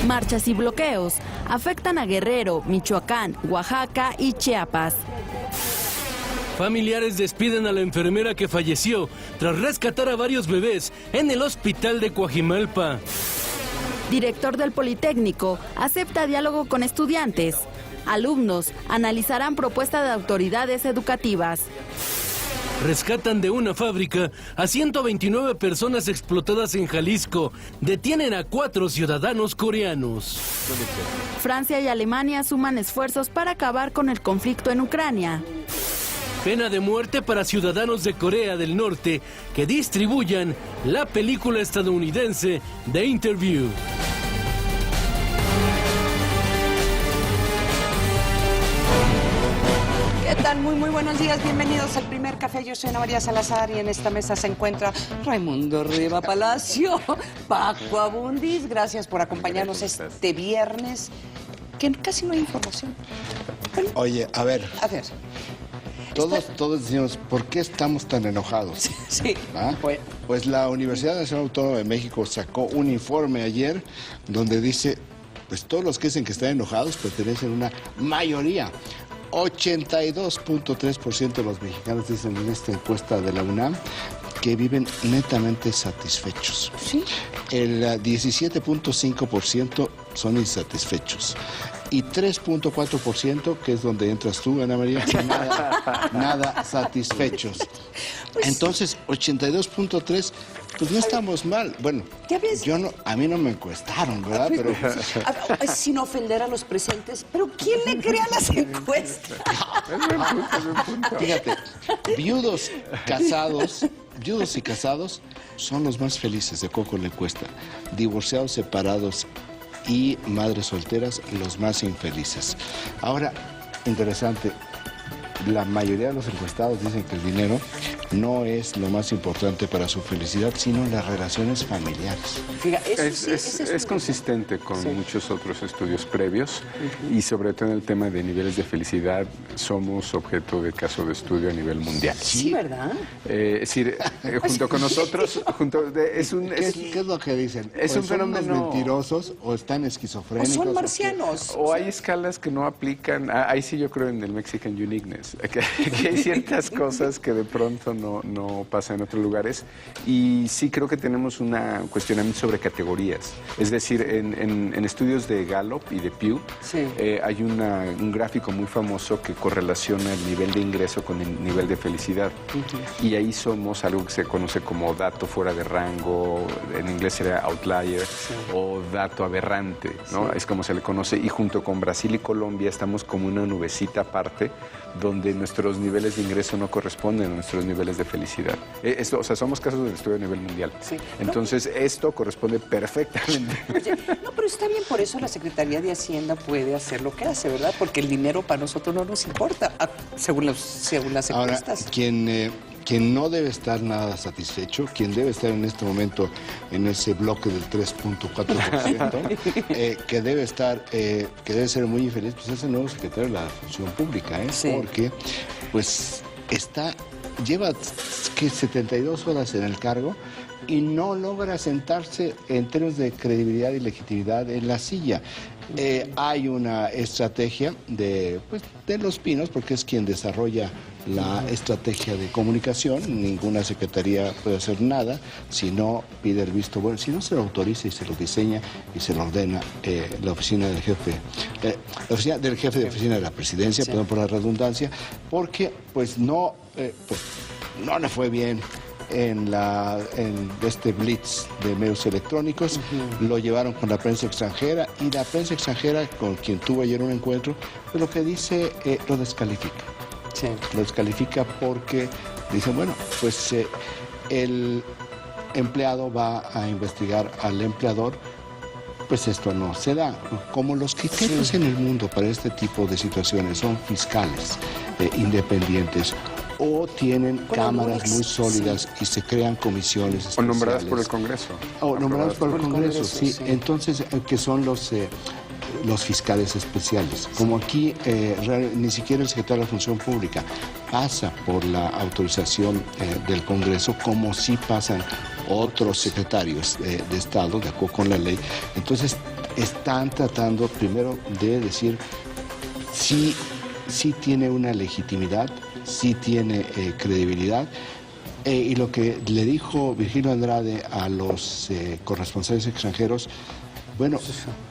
Marchas y bloqueos afectan a Guerrero, Michoacán, Oaxaca y Chiapas. Familiares despiden a la enfermera que falleció tras rescatar a varios bebés en el hospital de Coajimalpa. Director del Politécnico acepta diálogo con estudiantes. Alumnos analizarán propuesta de autoridades educativas. Rescatan de una fábrica a 129 personas explotadas en Jalisco. Detienen a 4 ciudadanos coreanos. Francia y Alemania suman esfuerzos para acabar con el conflicto en Ucrania. Pena de muerte para ciudadanos de Corea del Norte que distribuyan la película estadounidense The Interview. ¿Qué tal? Muy buenos días, bienvenidos al Primer Café. Yo soy Ana María Salazar y en esta mesa se encuentra Raimundo Riva Palacio, Paco Abundis. Gracias por acompañarnos este viernes, que casi no hay información. Bueno, oye, a ver. A ver. Todos decimos, ¿por qué estamos tan enojados? Sí. ¿Ah? Pues la Universidad Nacional Autónoma de México sacó un informe ayer donde dice, pues todos los que dicen que están enojados pertenecen a una mayoría. 82.3% de los mexicanos dicen en esta encuesta de la UNAM que viven netamente satisfechos. Sí. El 17.5% son insatisfechos. Y 3.4%, que es donde entras tú, Ana María, nada satisfechos. Pues, entonces, 82.3%, pues no estamos mal. Bueno, a mí no me encuestaron, ¿verdad? Pero sin ofender a los presentes, pero ¿quién le crea las encuestas? Fíjate, viudos y casados son los más felices, de acuerdo con la encuesta. Divorciados, separados y madres solteras, los más infelices. Ahora, interesante, la mayoría de los encuestados dicen que el dinero no es lo más importante para su felicidad, sino las relaciones familiares. Fíjate, es consistente con muchos otros estudios previos y sobre todo en el tema de niveles de felicidad somos objeto de caso de estudio a nivel mundial. Sí, ¿verdad? Es decir, junto con nosotros, ¿qué es lo que dicen? Es un fenómeno... ¿Son mentirosos o están esquizofrénicos? ¿O son marcianos? O hay escalas que no aplican. Ahí sí yo creo en el Mexican Uniqueness, que hay ciertas cosas que de pronto no pasa en otros lugares, y sí creo que tenemos un cuestionamiento sobre categorías. Es decir, en estudios de Gallup y de Pew, sí, hay un gráfico muy famoso que correlaciona el nivel de ingreso con el nivel de felicidad. Y ahí somos algo que se conoce como dato fuera de rango, en inglés sería outlier, o dato aberrante, ¿no? Es como se le conoce, y junto con Brasil y Colombia estamos como una nubecita aparte, donde nuestros niveles de ingreso no corresponden a nuestros niveles de felicidad. O sea, somos casos de estudio a nivel mundial. Sí. Entonces, esto corresponde perfectamente. Oye, no, pero está bien, por eso la Secretaría de Hacienda puede hacer lo que hace, ¿verdad? Porque el dinero para nosotros no nos importa, según las encuestas. Ahora, quien no debe estar nada satisfecho, quien debe estar en este momento en ese bloque del 3.4%, que debe ser muy infeliz, pues es el nuevo secretario de la Función Pública, sí, porque pues lleva 72 horas en el cargo y no logra sentarse en términos de credibilidad y legitimidad en la silla. Hay una estrategia de Los Pinos, porque es quien desarrolla la estrategia de comunicación. Ninguna secretaría puede hacer nada si no pide el visto bueno, si no se lo autoriza y se lo diseña y se lo ordena la oficina del jefe, de oficina de la presidencia, perdón por la redundancia, porque no le fue bien en este blitz de medios electrónicos. Lo llevaron con la prensa extranjera y la prensa extranjera, con quien tuvo ayer un encuentro, pues lo que dice lo descalifica. Sí. Lo descalifica porque dice, bueno, pues el empleado va a investigar al empleador. Pues esto no se da. Como los criterios en el mundo para este tipo de situaciones son fiscales, independientes, o tienen cámaras muy sólidas y se crean comisiones especiales. O nombradas por el Congreso. O nombradas por el Congreso, sí. Entonces, que son los fiscales especiales. Como aquí ni siquiera el secretario de la Función Pública pasa por la autorización del Congreso, como sí pasan otros secretarios de Estado, de acuerdo con la ley. Entonces, están tratando primero de decir si tiene una legitimidad, si tiene credibilidad. Y lo que le dijo Virgilio Andrade a los corresponsales extranjeros, bueno,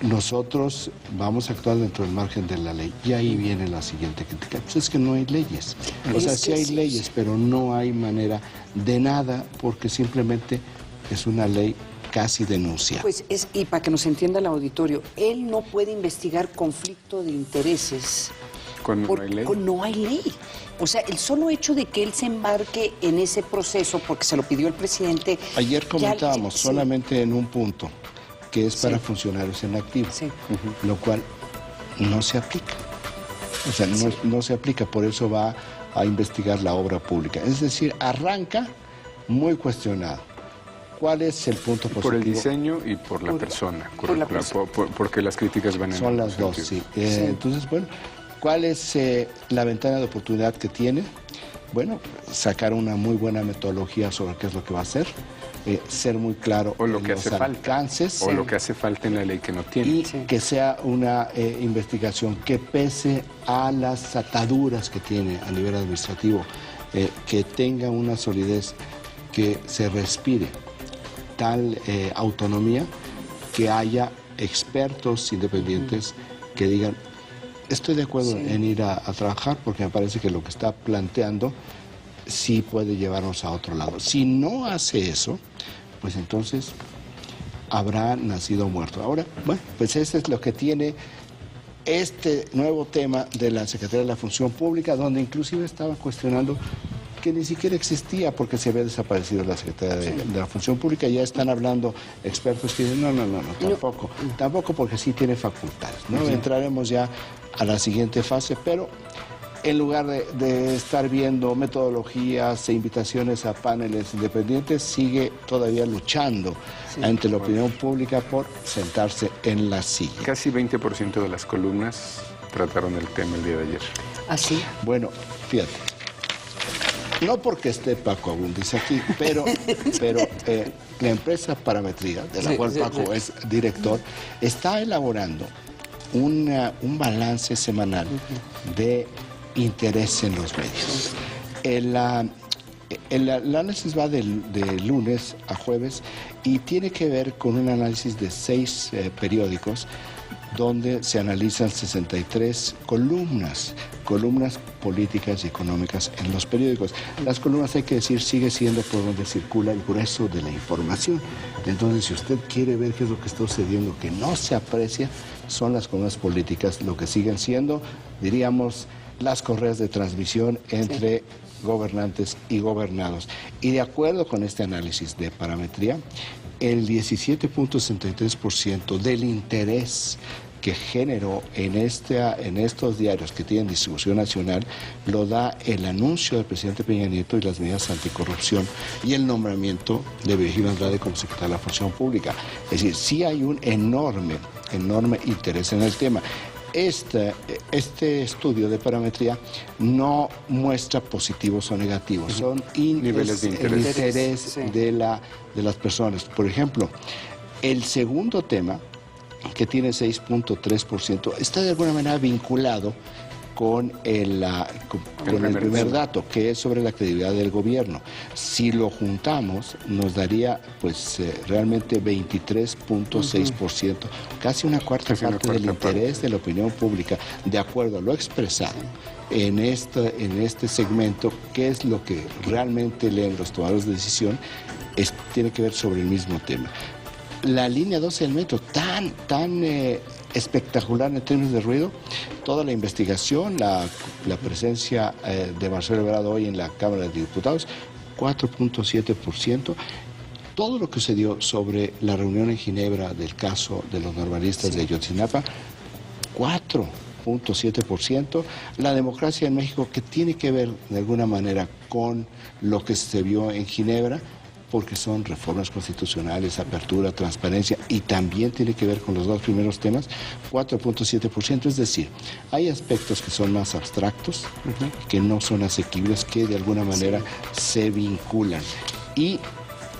nosotros vamos a actuar dentro del margen de la ley. Y ahí viene la siguiente crítica. Pues es que no hay leyes. O sea, sí hay leyes, pero no hay manera de nada porque simplemente es una ley casi denuncia. Pues y para que nos entienda el auditorio, él no puede investigar conflicto de intereses. ¿No hay ley? No hay ley. O sea, el solo hecho de que él se embarque en ese proceso, porque se lo pidió el presidente... Ayer comentábamos solamente en un punto, que es para funcionarios en activo, lo cual no se aplica. O sea, no se aplica, por eso va a investigar la obra pública. Es decir, arranca muy cuestionado. ¿Cuál es el punto positivo? Por el diseño y por la persona. Porque las críticas van en... Son las dos, sí. Entonces, bueno, ¿cuál es la ventana de oportunidad que tiene? Bueno, sacar una muy buena metodología sobre qué es lo que va a hacer, ser muy claro o lo en que los hace alcances. O lo que hace falta en la ley que no tiene. Y que sea una investigación que pese a las ataduras que tiene a nivel administrativo, que tenga una solidez, que se respire tal autonomía, que haya expertos independientes que digan, estoy de acuerdo en ir a trabajar porque me parece que lo que está planteando sí puede llevarnos a otro lado. Si no hace eso, pues entonces habrá nacido muerto. Ahora, bueno, pues eso es lo que tiene este nuevo tema de la Secretaría de la Función Pública, donde inclusive estaba cuestionando que ni siquiera existía porque se había desaparecido la Secretaría de la Función Pública. Ya están hablando expertos que dicen, no, tampoco porque sí tiene facultades, ¿no? Entraremos ya a la siguiente fase, pero en lugar de estar viendo metodologías e invitaciones a paneles independientes, sigue todavía luchando ante la opinión pública por sentarse en la silla. Casi 20% de las columnas trataron el tema el día de ayer. ¿Ah, sí? Bueno, fíjate. No porque esté Paco Abundis aquí, pero la empresa Parametría, de la cual Paco es director, está elaborando un balance semanal de interés en los medios. El análisis va de lunes a jueves y tiene que ver con un análisis de 6 periódicos donde se analizan 63 columnas políticas y económicas en los periódicos. Las columnas, hay que decir, sigue siendo por donde circula el grueso de la información. Entonces, si usted quiere ver qué es lo que está sucediendo, que no se aprecia, son las columnas políticas, lo que siguen siendo, diríamos, las correas de transmisión entre gobernantes y gobernados. Y de acuerdo con este análisis de Parametría, el 17.63% del interés que generó en estos diarios que tienen distribución nacional lo da el anuncio del presidente Peña Nieto y las medidas anticorrupción y el nombramiento de Virgilio Andrade como secretario de la Función Pública. Es decir, sí hay un enorme interés en el tema. Este estudio de Parametría no muestra positivos o negativos, son niveles de interés de las personas. Por ejemplo, el segundo tema, que tiene 6.3%, está de alguna manera vinculado con el primer dato, que es sobre la credibilidad del gobierno. Si lo juntamos, nos daría pues realmente 23.6%, casi una cuarta parte del interés de la opinión pública, de acuerdo a lo expresado en este segmento, que es lo que realmente leen los tomadores de decisión, tiene que ver sobre el mismo tema. La línea 12 del metro, tan espectacular en términos de ruido, toda la investigación, la presencia de Marcelo Ebrard hoy en la Cámara de Diputados, 4.7%. Todo lo que sucedió sobre la reunión en Ginebra del caso de los normalistas de Ayotzinapa, 4.7%. La democracia en México, que tiene que ver de alguna manera con lo que se vio en Ginebra, porque son reformas constitucionales, apertura, transparencia, y también tiene que ver con los dos primeros temas, 4.7%. Es decir, hay aspectos que son más abstractos, que no son asequibles, que de alguna manera se vinculan. Y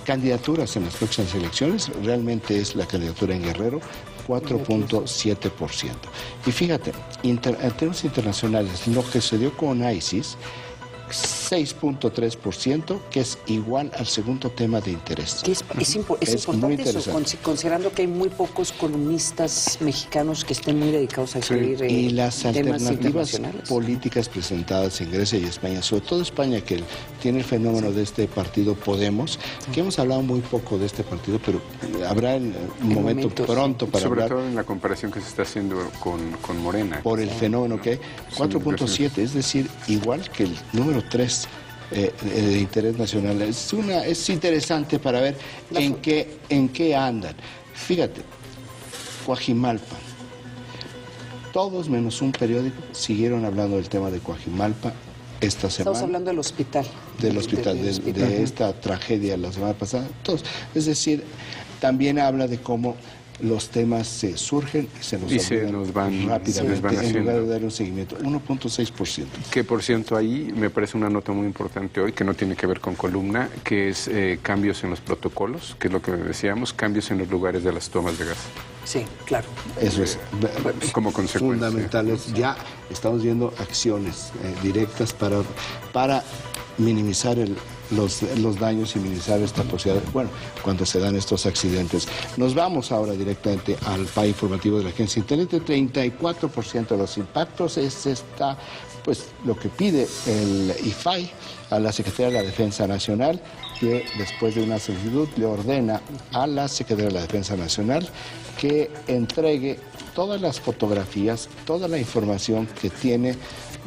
candidaturas en las próximas elecciones, realmente es la candidatura en Guerrero, 4.7%. Y fíjate, en términos internacionales, lo que se dio con ISIS, 6.3%, que es igual al segundo tema de interés. Es importante eso, considerando que hay muy pocos columnistas mexicanos que estén muy dedicados a escribir y las temas alternativas políticas presentadas en Grecia y España, sobre todo España, que tiene el fenómeno de este partido Podemos, que hemos hablado muy poco de este partido, pero habrá un momento pronto para sobre hablar. Sobre todo en la comparación que se está haciendo con Morena. Por el fenómeno que hay, 4.7, es decir, igual que el número 3 de interés nacional. Es interesante para ver en qué andan. Fíjate, Coajimalpa, todos menos un periódico siguieron hablando del tema de Coajimalpa esta semana. Estamos hablando del hospital. De esta tragedia la semana pasada. Todos. Es decir, también habla de cómo los temas se surgen y se nos van rápidamente en lugar de dar un seguimiento. 1.6%. Que por cierto ahí me parece una nota muy importante hoy, que no tiene que ver con columna, que es cambios en los protocolos, que es lo que decíamos, cambios en los lugares de las tomas de gas. Sí, claro. Eso es como consecuencia. Fundamentales. Ya estamos viendo acciones directas para minimizar los daños y minimizar esta posibilidad, bueno, cuando se dan estos accidentes. Nos vamos ahora directamente al PAI informativo de la Agencia Internet. 34% de los impactos pues lo que pide el IFAI a la Secretaría de la Defensa Nacional, que después de una solicitud le ordena a la Secretaría de la Defensa Nacional que entregue todas las fotografías, toda la información que tiene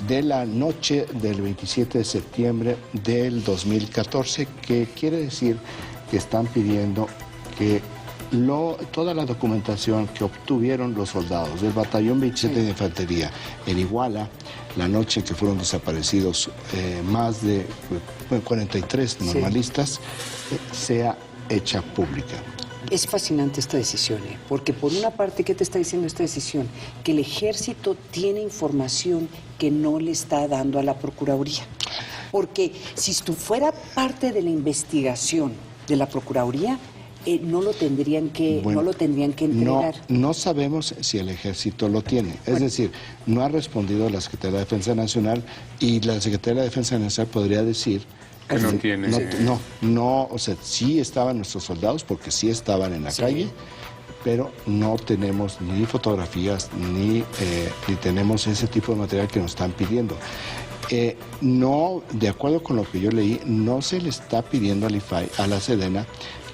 de la noche del 27 de septiembre del 2014, que quiere decir que están pidiendo que toda la documentación que obtuvieron los soldados del Batallón 27 de Infantería en Iguala, la noche que fueron desaparecidos más de 43 normalistas, sea hecha pública. Es fascinante esta decisión, porque por una parte, ¿qué te está diciendo esta decisión? Que el ejército tiene información que no le está dando a la Procuraduría. Porque si esto fuera parte de la investigación de la Procuraduría, no lo tendrían que entregar. No sabemos si el ejército lo tiene. Es decir, no ha respondido la Secretaría de la Defensa Nacional, y la Secretaría de la Defensa Nacional podría decir que no tiene. O sea, sí estaban nuestros soldados, porque sí estaban en la calle, pero no tenemos ni fotografías ni tenemos ese tipo de material que nos están pidiendo. No, de acuerdo con lo que yo leí, no se le está pidiendo al IFAI, a la Sedena,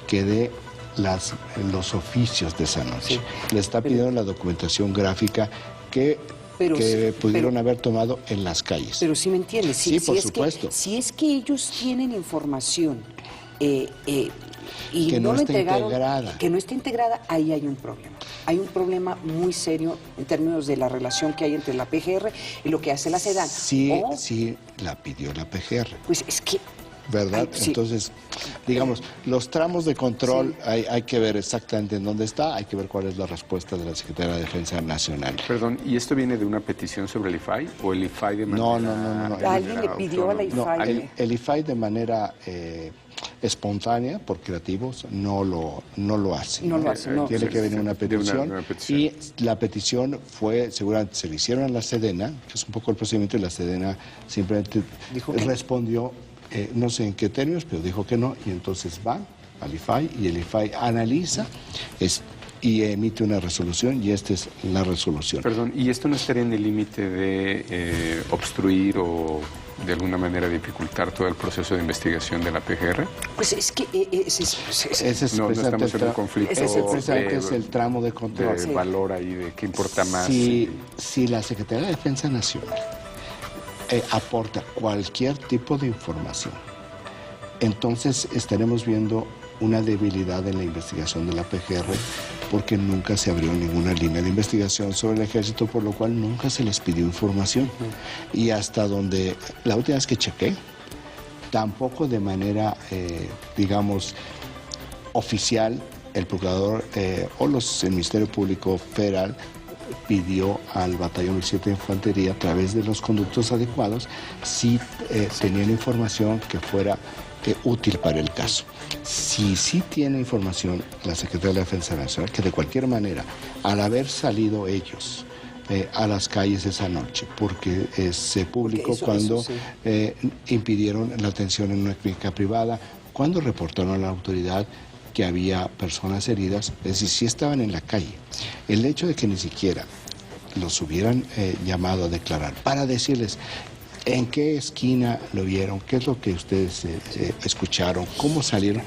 que dé los oficios de esa noche. Le está pidiendo la documentación gráfica que pudieron haber tomado en las calles. Pero sí me entiendes. Sí, por supuesto. Si es que ellos tienen información y que no lo está entregaron, integrada. Que no está integrada, ahí hay un problema. Hay un problema muy serio en términos de la relación que hay entre la PGR y lo que hace la Sedena. Sí, la pidió la PGR. Pues es que... ¿verdad? Entonces, digamos, los tramos de control hay que ver exactamente en dónde está, hay que ver cuál es la respuesta de la Secretaría de la Defensa Nacional. Perdón, ¿y esto viene de una petición sobre el IFAI o el IFAI de manera... No. ¿Alguien le pidió a la IFAI? El IFAI de manera espontánea, por creativos, no lo hace. No lo hace, no. Tiene que venir una petición, y la petición fue, seguramente se le hicieron a la Sedena, que es un poco el procedimiento, y la Sedena simplemente respondió, no sé en qué términos, pero dijo que no, y entonces va al IFAI, y el IFAI analiza y emite una resolución, y esta es la resolución. Perdón, ¿y esto no estaría en el límite de obstruir o de alguna manera dificultar todo el proceso de investigación de la PGR? Pues es que ese es no estamos en un conflicto. Es el tramo de control. De valor ahí, de qué importa más. Si la Secretaría de Defensa Nacional aporta cualquier tipo de información, entonces estaremos viendo una debilidad en la investigación de la PGR, porque nunca se abrió ninguna línea de investigación sobre el ejército, por lo cual nunca se les pidió información. Y hasta donde, la última vez que chequé, tampoco de manera, digamos, oficial, el procurador o el Ministerio Público Federal pidió al Batallón 27 de Infantería, a través de los conductos adecuados, si tenían información que fuera útil para el caso. Si sí tiene información la Secretaría de la Defensa Nacional, que de cualquier manera, al haber salido ellos a las calles esa noche, porque se publicó cuando impidieron la atención en una clínica privada, cuando reportaron a la autoridad que había personas heridas, es decir, sí estaban en la calle. El hecho de que ni siquiera los hubieran llamado a declarar para decirles en qué esquina lo vieron, qué es lo que ustedes escucharon, cómo salieron,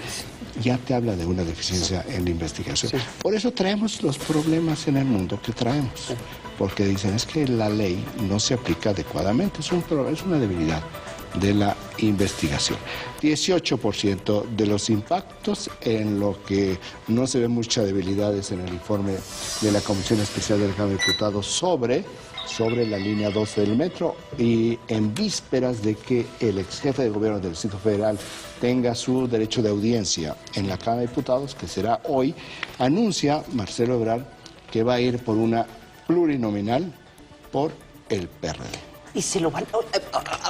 ya te habla de una deficiencia en la investigación. Por eso traemos los problemas en el mundo que traemos, porque dicen es que la ley no se aplica adecuadamente, es una debilidad de la investigación. 18% de los impactos, en lo que no se ven muchas debilidades en el informe de la Comisión Especial de la Cámara de Diputados sobre la línea 12 del metro, y en vísperas de que el ex jefe de gobierno del Distrito Federal tenga su derecho de audiencia en la Cámara de Diputados, que será hoy, anuncia Marcelo Ebrard que va a ir por una plurinominal por el PRD. Y se lo van...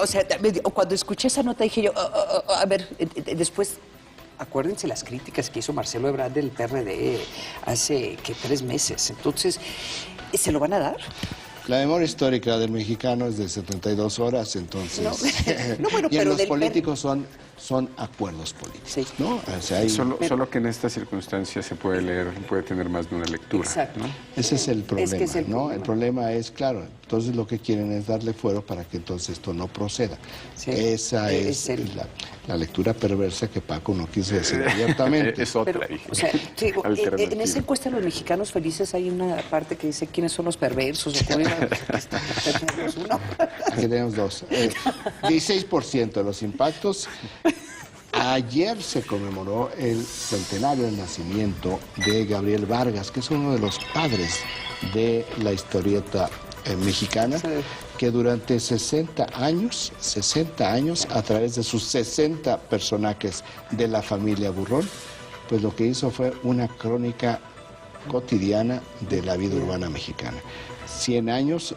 O sea, cuando escuché esa nota dije yo, a ver, después... Acuérdense las críticas que hizo Marcelo Ebrard del PRD hace, 3 meses. Entonces, ¿se lo van a dar? La memoria histórica del mexicano es de 72 horas, entonces... Bueno, y pero los políticos son acuerdos políticos, sí. ¿no? O sea, solo que en estas circunstancias se puede leer, puede tener más de una lectura. Exacto. ¿no? Ese es el problema, Es el ¿no? problema. El problema es, claro, entonces lo que quieren es darle fuero para que entonces esto no proceda. Sí, Esa es la lectura perversa que Paco no quiso decir abiertamente. Es otra, Pero, dije. o sea, digo, en Alternativa. esa encuesta de los mexicanos felices hay una parte que dice quiénes son los perversos. O tenemos uno. Aquí tenemos 2. 16% de los impactos. Ayer se conmemoró el centenario del nacimiento de Gabriel Vargas, que es uno de los padres de la historieta mexicana, que durante 60 años, a través de sus 60 personajes de la familia Burrón, pues lo que hizo fue una crónica cotidiana de la vida urbana mexicana. 100 años,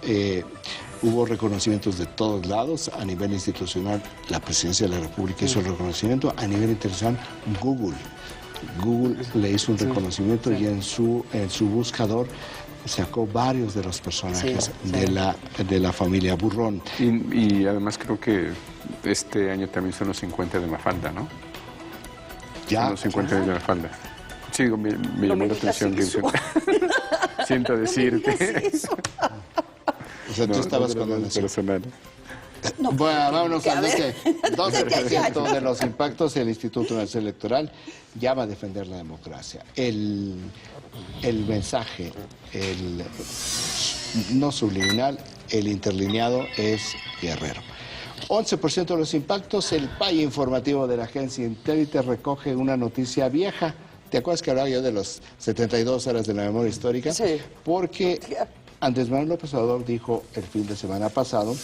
hubo reconocimientos de todos lados, a nivel institucional, la Presidencia de la República hizo el reconocimiento, a nivel internacional, Google le hizo un reconocimiento y en su buscador sacó varios de los personajes de la familia Burrón. Y además creo que este año también son los 50 de Mafalda, ¿no? Ya. Son los 50 de Mafalda. Sí, me llamó la atención que siento decirte. O sea, tú estabas con el personal. Bueno, vámonos al 12% de los impactos. El Instituto Nacional Electoral ya va a defender la democracia. El mensaje, no subliminal, el interlineado es guerrero. 11% de los impactos. El PAI informativo de la agencia Intérite recoge una noticia vieja. ¿Te acuerdas que hablaba yo de los 72 horas de la memoria histórica? Sí. Porque Andrés Manuel López Obrador dijo el fin de semana pasado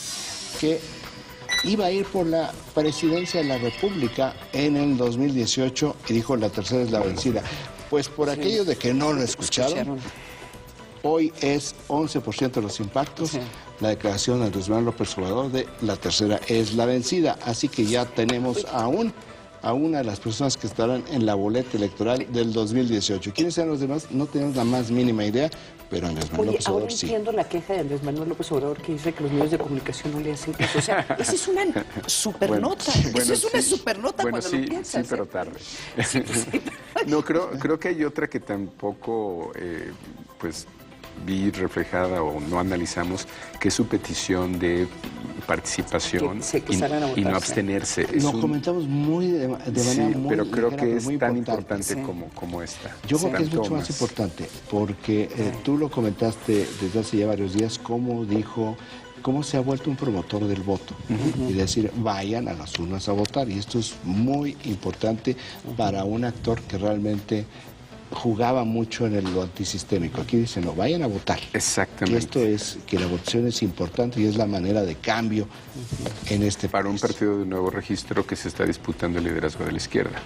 que iba a ir por la presidencia de la República en el 2018 y dijo la tercera es la vencida. Pues por aquello de que no lo escucharon, hoy es 11% de los impactos. La declaración de Andrés Manuel López Obrador de la tercera es la vencida. Así que ya tenemos a una de las personas que estarán en la boleta electoral del 2018. ¿Quiénes serán los demás? No tenemos la más mínima idea, pero Andrés Manuel López Obrador sí. Entiendo la queja de Andrés Manuel López Obrador que dice que los medios de comunicación no le hacen caso. O sea, esa es una supernota. Esa es una supernota cuando lo piensas. Sí, pero tarde. No, creo que hay otra que tampoco, pues, vi reflejada o no analizamos, que es su petición de participación y no abstenerse. Lo comentamos de manera muy pero creo ligera, que es muy tan importante como esta. Yo creo que es mucho más importante, porque tú lo comentaste desde hace ya varios días, cómo se ha vuelto un promotor del voto y decir, vayan a las urnas a votar. Y esto es muy importante para un actor que realmente jugaba mucho en lo antisistémico. Aquí dice, no, vayan a votar. Exactamente. Y esto es que la votación es importante y es la manera de cambio en este para país. un partido de nuevo registro que se está disputando el liderazgo de la izquierda.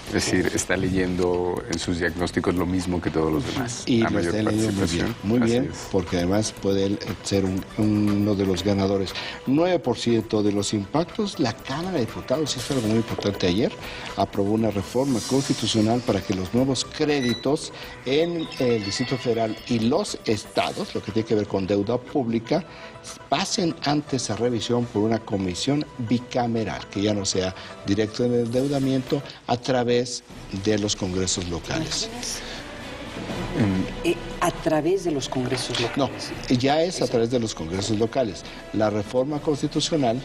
Es decir, está leyendo en sus diagnósticos lo mismo que todos los demás. Y la lo mayor está leyendo muy bien, porque además puede él ser uno de los ganadores. 9% de los impactos. La Cámara de Diputados, hizo algo muy importante ayer, aprobó una reforma constitucional para que los nuevos créditos en el Distrito Federal y los estados, lo que tiene que ver con deuda pública, pasen antes a revisión por una comisión bicameral, que ya no sea directo en el endeudamiento a través de los congresos locales. A través de los congresos locales. No, ya es a través de los congresos locales. La reforma constitucional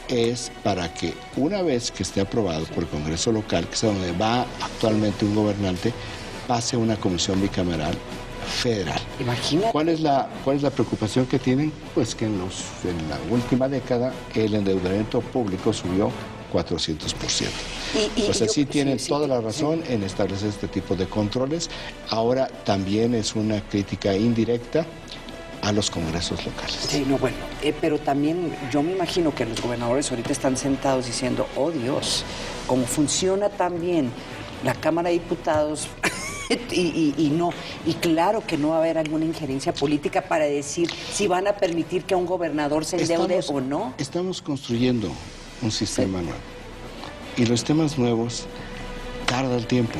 es para que una vez que esté aprobado por el Congreso local, que es a donde va actualmente un gobernante, pase a una comisión bicameral federal. Imagínate. ¿Cuál es la preocupación que tienen? Pues que en la última década el endeudamiento público subió 400%. Pues así tienen toda la razón en establecer este tipo de controles. Ahora también es una crítica indirecta a los congresos locales. Sí, no, bueno, pero también yo me imagino que los gobernadores ahorita están sentados diciendo, oh Dios, cómo funciona tan bien la Cámara de Diputados y claro que no va a haber alguna injerencia política para decir si van a permitir que un gobernador se endeude o no. Estamos construyendo un sistema nuevo y los temas nuevos tarda el tiempo.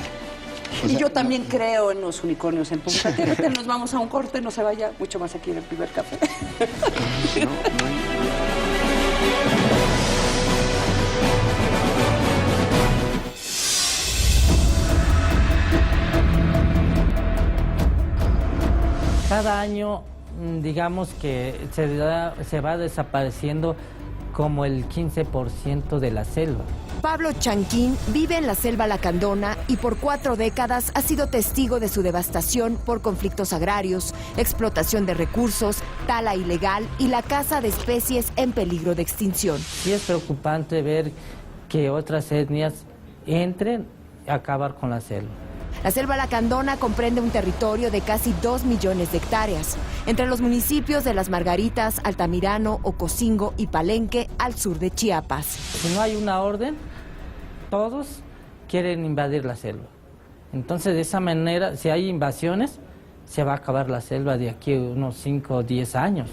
Y yo también creo en los unicornios en Punta Tierra. Nos vamos a un corte, no se vaya mucho más aquí en el primer café. Cada año, digamos que se va desapareciendo como el 15% de la selva. Pablo Chanquín vive en la selva lacandona y por 4 décadas ha sido testigo de su devastación por conflictos agrarios, explotación de recursos, tala ilegal y la caza de especies en peligro de extinción. Sí es preocupante ver que otras etnias entren a acabar con la selva. La selva lacandona comprende un territorio de casi 2 millones de hectáreas, entre los municipios de Las Margaritas, Altamirano, Ocosingo y Palenque, al sur de Chiapas. Si no hay una orden, todos quieren invadir la selva. Entonces, de esa manera, si hay invasiones, se va a acabar la selva de aquí a unos 5 o 10 años.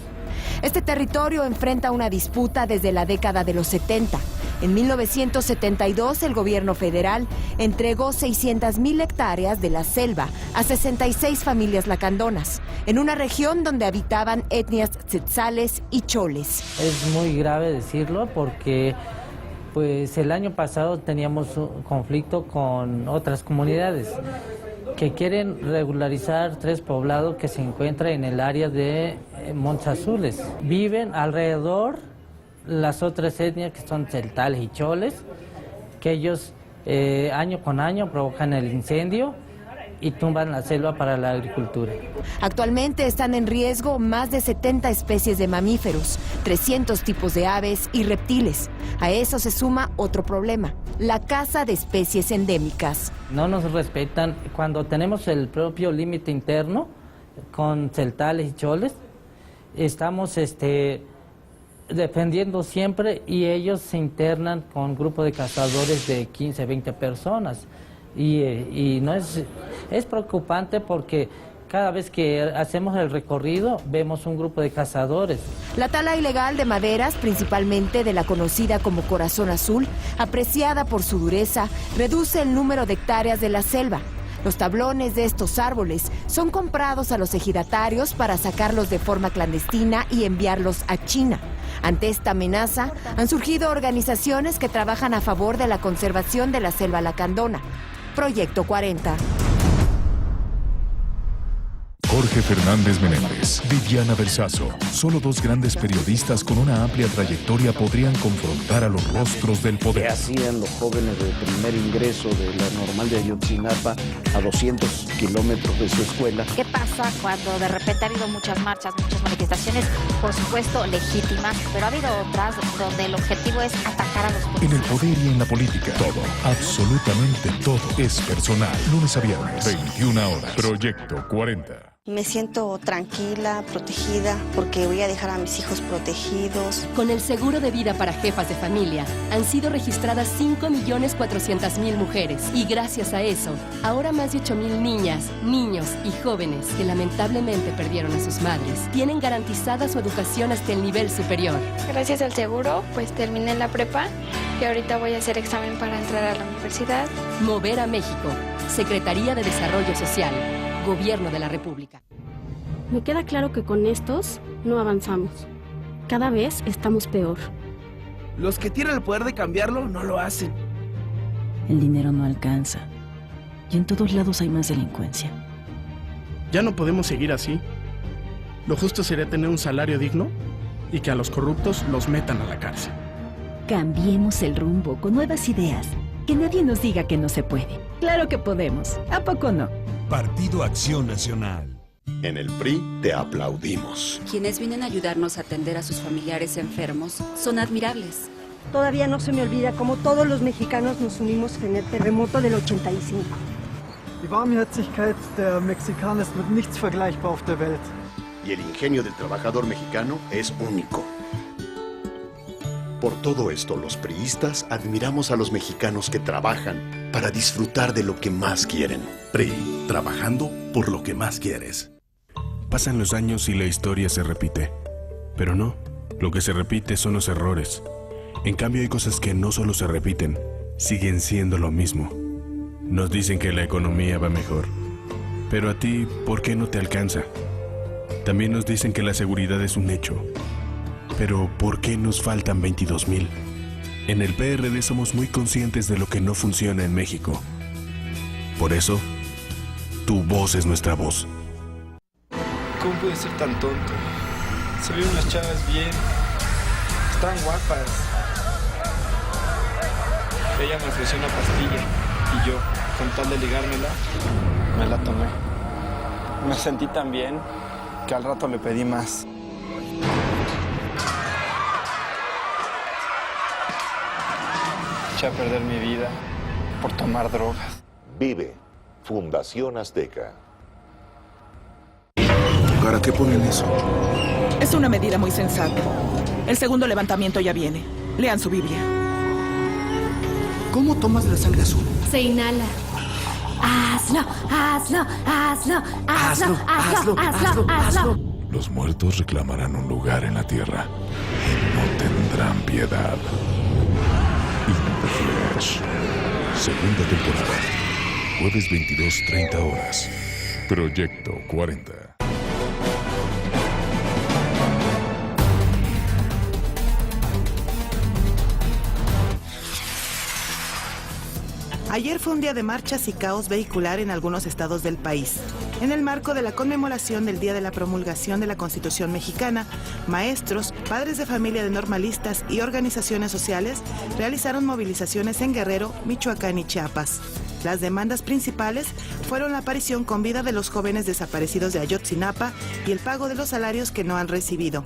Este territorio enfrenta una disputa desde la década de los 70. En 1972, el gobierno federal entregó 600,000 hectáreas de la selva a 66 familias lacandonas, en una región donde habitaban etnias tzetzales y choles. Es muy grave decirlo porque pues el año pasado teníamos un conflicto con otras comunidades que quieren regularizar 3 poblados que se encuentran en el área de Montes Azules. Viven alrededor las otras etnias que son tzeltales y choles, que ellos año con año provocan el incendio y tumban la selva para la agricultura. Actualmente están en riesgo más de 70 especies de mamíferos, 300 tipos de aves y reptiles. A eso se suma otro problema, la caza de especies endémicas. No nos respetan cuando tenemos el propio límite interno con tzeltales y choles. Estamos defendiendo siempre y ellos se internan con grupos de cazadores de 15, 20 personas. Y no es preocupante porque cada vez que hacemos el recorrido vemos un grupo de cazadores. La tala ilegal de maderas, principalmente de la conocida como corazón azul, apreciada por su dureza, reduce el número de hectáreas de la selva. Los tablones de estos árboles son comprados a los ejidatarios para sacarlos de forma clandestina y enviarlos a China. Ante esta amenaza, han surgido organizaciones que trabajan a favor de la conservación de la selva lacandona. Proyecto 40. Jorge Fernández Menéndez, Viviana Versazo, solo 2 grandes periodistas con una amplia trayectoria podrían confrontar a los rostros del ¿Qué poder. hacían los jóvenes de primer ingreso de la normal de Ayotzinapa a 200 kilómetros de su escuela? ¿Qué pasa cuando de repente ha habido muchas marchas, muchas manifestaciones, por supuesto legítimas, pero ha habido otras donde el objetivo es atacar a los En policías? el poder y en la política, todo, absolutamente todo, es personal. Lunes a viernes, 21 horas. Proyecto 40. Me siento tranquila, protegida, porque voy a dejar a mis hijos protegidos. Con el seguro de vida para jefas de familia, han sido registradas 5.400.000 mujeres. Y gracias a eso, ahora más de 8.000 niñas, niños y jóvenes que lamentablemente perdieron a sus madres, tienen garantizada su educación hasta el nivel superior. Gracias al seguro, pues terminé la prepa y ahorita voy a hacer examen para entrar a la universidad. Mover a México, Secretaría de Desarrollo Social. Gobierno de la República. Me queda claro que con estos no avanzamos. Cada vez estamos peor. Los que tienen el poder de cambiarlo no lo hacen. El dinero no alcanza. Y en todos lados hay más delincuencia. Ya no podemos seguir así. Lo justo sería tener un salario digno y que a los corruptos los metan a la cárcel. Cambiemos el rumbo con nuevas ideas. Que nadie nos diga que no se puede. Claro que podemos. ¿A poco no? Partido Acción Nacional. En el PRI te aplaudimos. Quienes vienen a ayudarnos a atender a sus familiares enfermos son admirables. Todavía no se me olvida cómo todos los mexicanos nos unimos en el terremoto del 85. Die Warmherzigkeit der Mexikaner ist mit nichts vergleichbar auf der Welt. Y el ingenio del trabajador mexicano es único. Por todo esto, los priistas admiramos a los mexicanos que trabajan para disfrutar de lo que más quieren. PRI, trabajando por lo que más quieres. Pasan los años y la historia se repite. Pero no, lo que se repite son los errores. En cambio hay cosas que no solo se repiten, siguen siendo lo mismo. Nos dicen que la economía va mejor. Pero a ti, ¿por qué no te alcanza? También nos dicen que la seguridad es un hecho. Pero, ¿por qué nos faltan 22,000? En el PRD somos muy conscientes de lo que no funciona en México. Por eso, tu voz es nuestra voz. ¿Cómo pude ser tan tonto? Se ven unas chavas bien. Están guapas. Ella me ofreció una pastilla y yo, con tal de ligármela, me la tomé. Me sentí tan bien que al rato le pedí más. Eché a perder mi vida por tomar drogas. Vive. Fundación Azteca. ¿Para qué ponen eso? Es una medida muy sensata. El segundo levantamiento ya viene. Lean su Biblia. ¿Cómo tomas la sangre azul? Se inhala. Hazlo, hazlo, hazlo, hazlo, hazlo, hazlo, hazlo. Los muertos reclamarán un lugar en la tierra y no tendrán piedad. In the Flesh. Segunda temporada. Jueves 22:30 horas. Proyecto 40. Ayer fue un día de marchas y caos vehicular en algunos estados del país. En el marco de la conmemoración del Día de la Promulgación de la Constitución Mexicana, maestros, padres de familia de normalistas y organizaciones sociales realizaron movilizaciones en Guerrero, Michoacán y Chiapas. Las demandas principales fueron la aparición con vida de los jóvenes desaparecidos de Ayotzinapa y el pago de los salarios que no han recibido.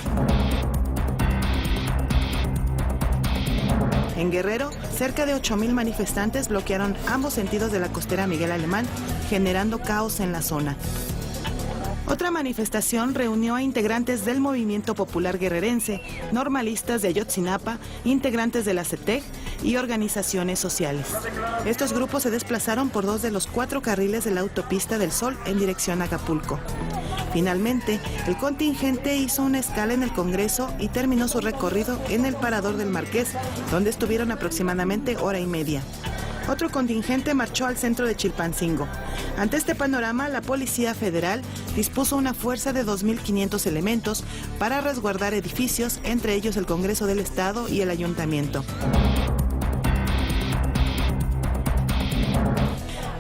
En Guerrero, cerca de 8,000 manifestantes bloquearon ambos sentidos de la costera Miguel Alemán, generando caos en la zona. Otra manifestación reunió a integrantes del Movimiento Popular Guerrerense, normalistas de Ayotzinapa, integrantes de la CETEG y organizaciones sociales. Estos grupos se desplazaron por 2 de los 4 carriles de la Autopista del Sol en dirección a Acapulco. Finalmente, el contingente hizo una escala en el Congreso y terminó su recorrido en el Parador del Marqués, donde estuvieron aproximadamente hora y media. Otro contingente marchó al centro de Chilpancingo. Ante este panorama, la Policía Federal dispuso una fuerza de 2,500 elementos para resguardar edificios, entre ellos el Congreso del Estado y el Ayuntamiento.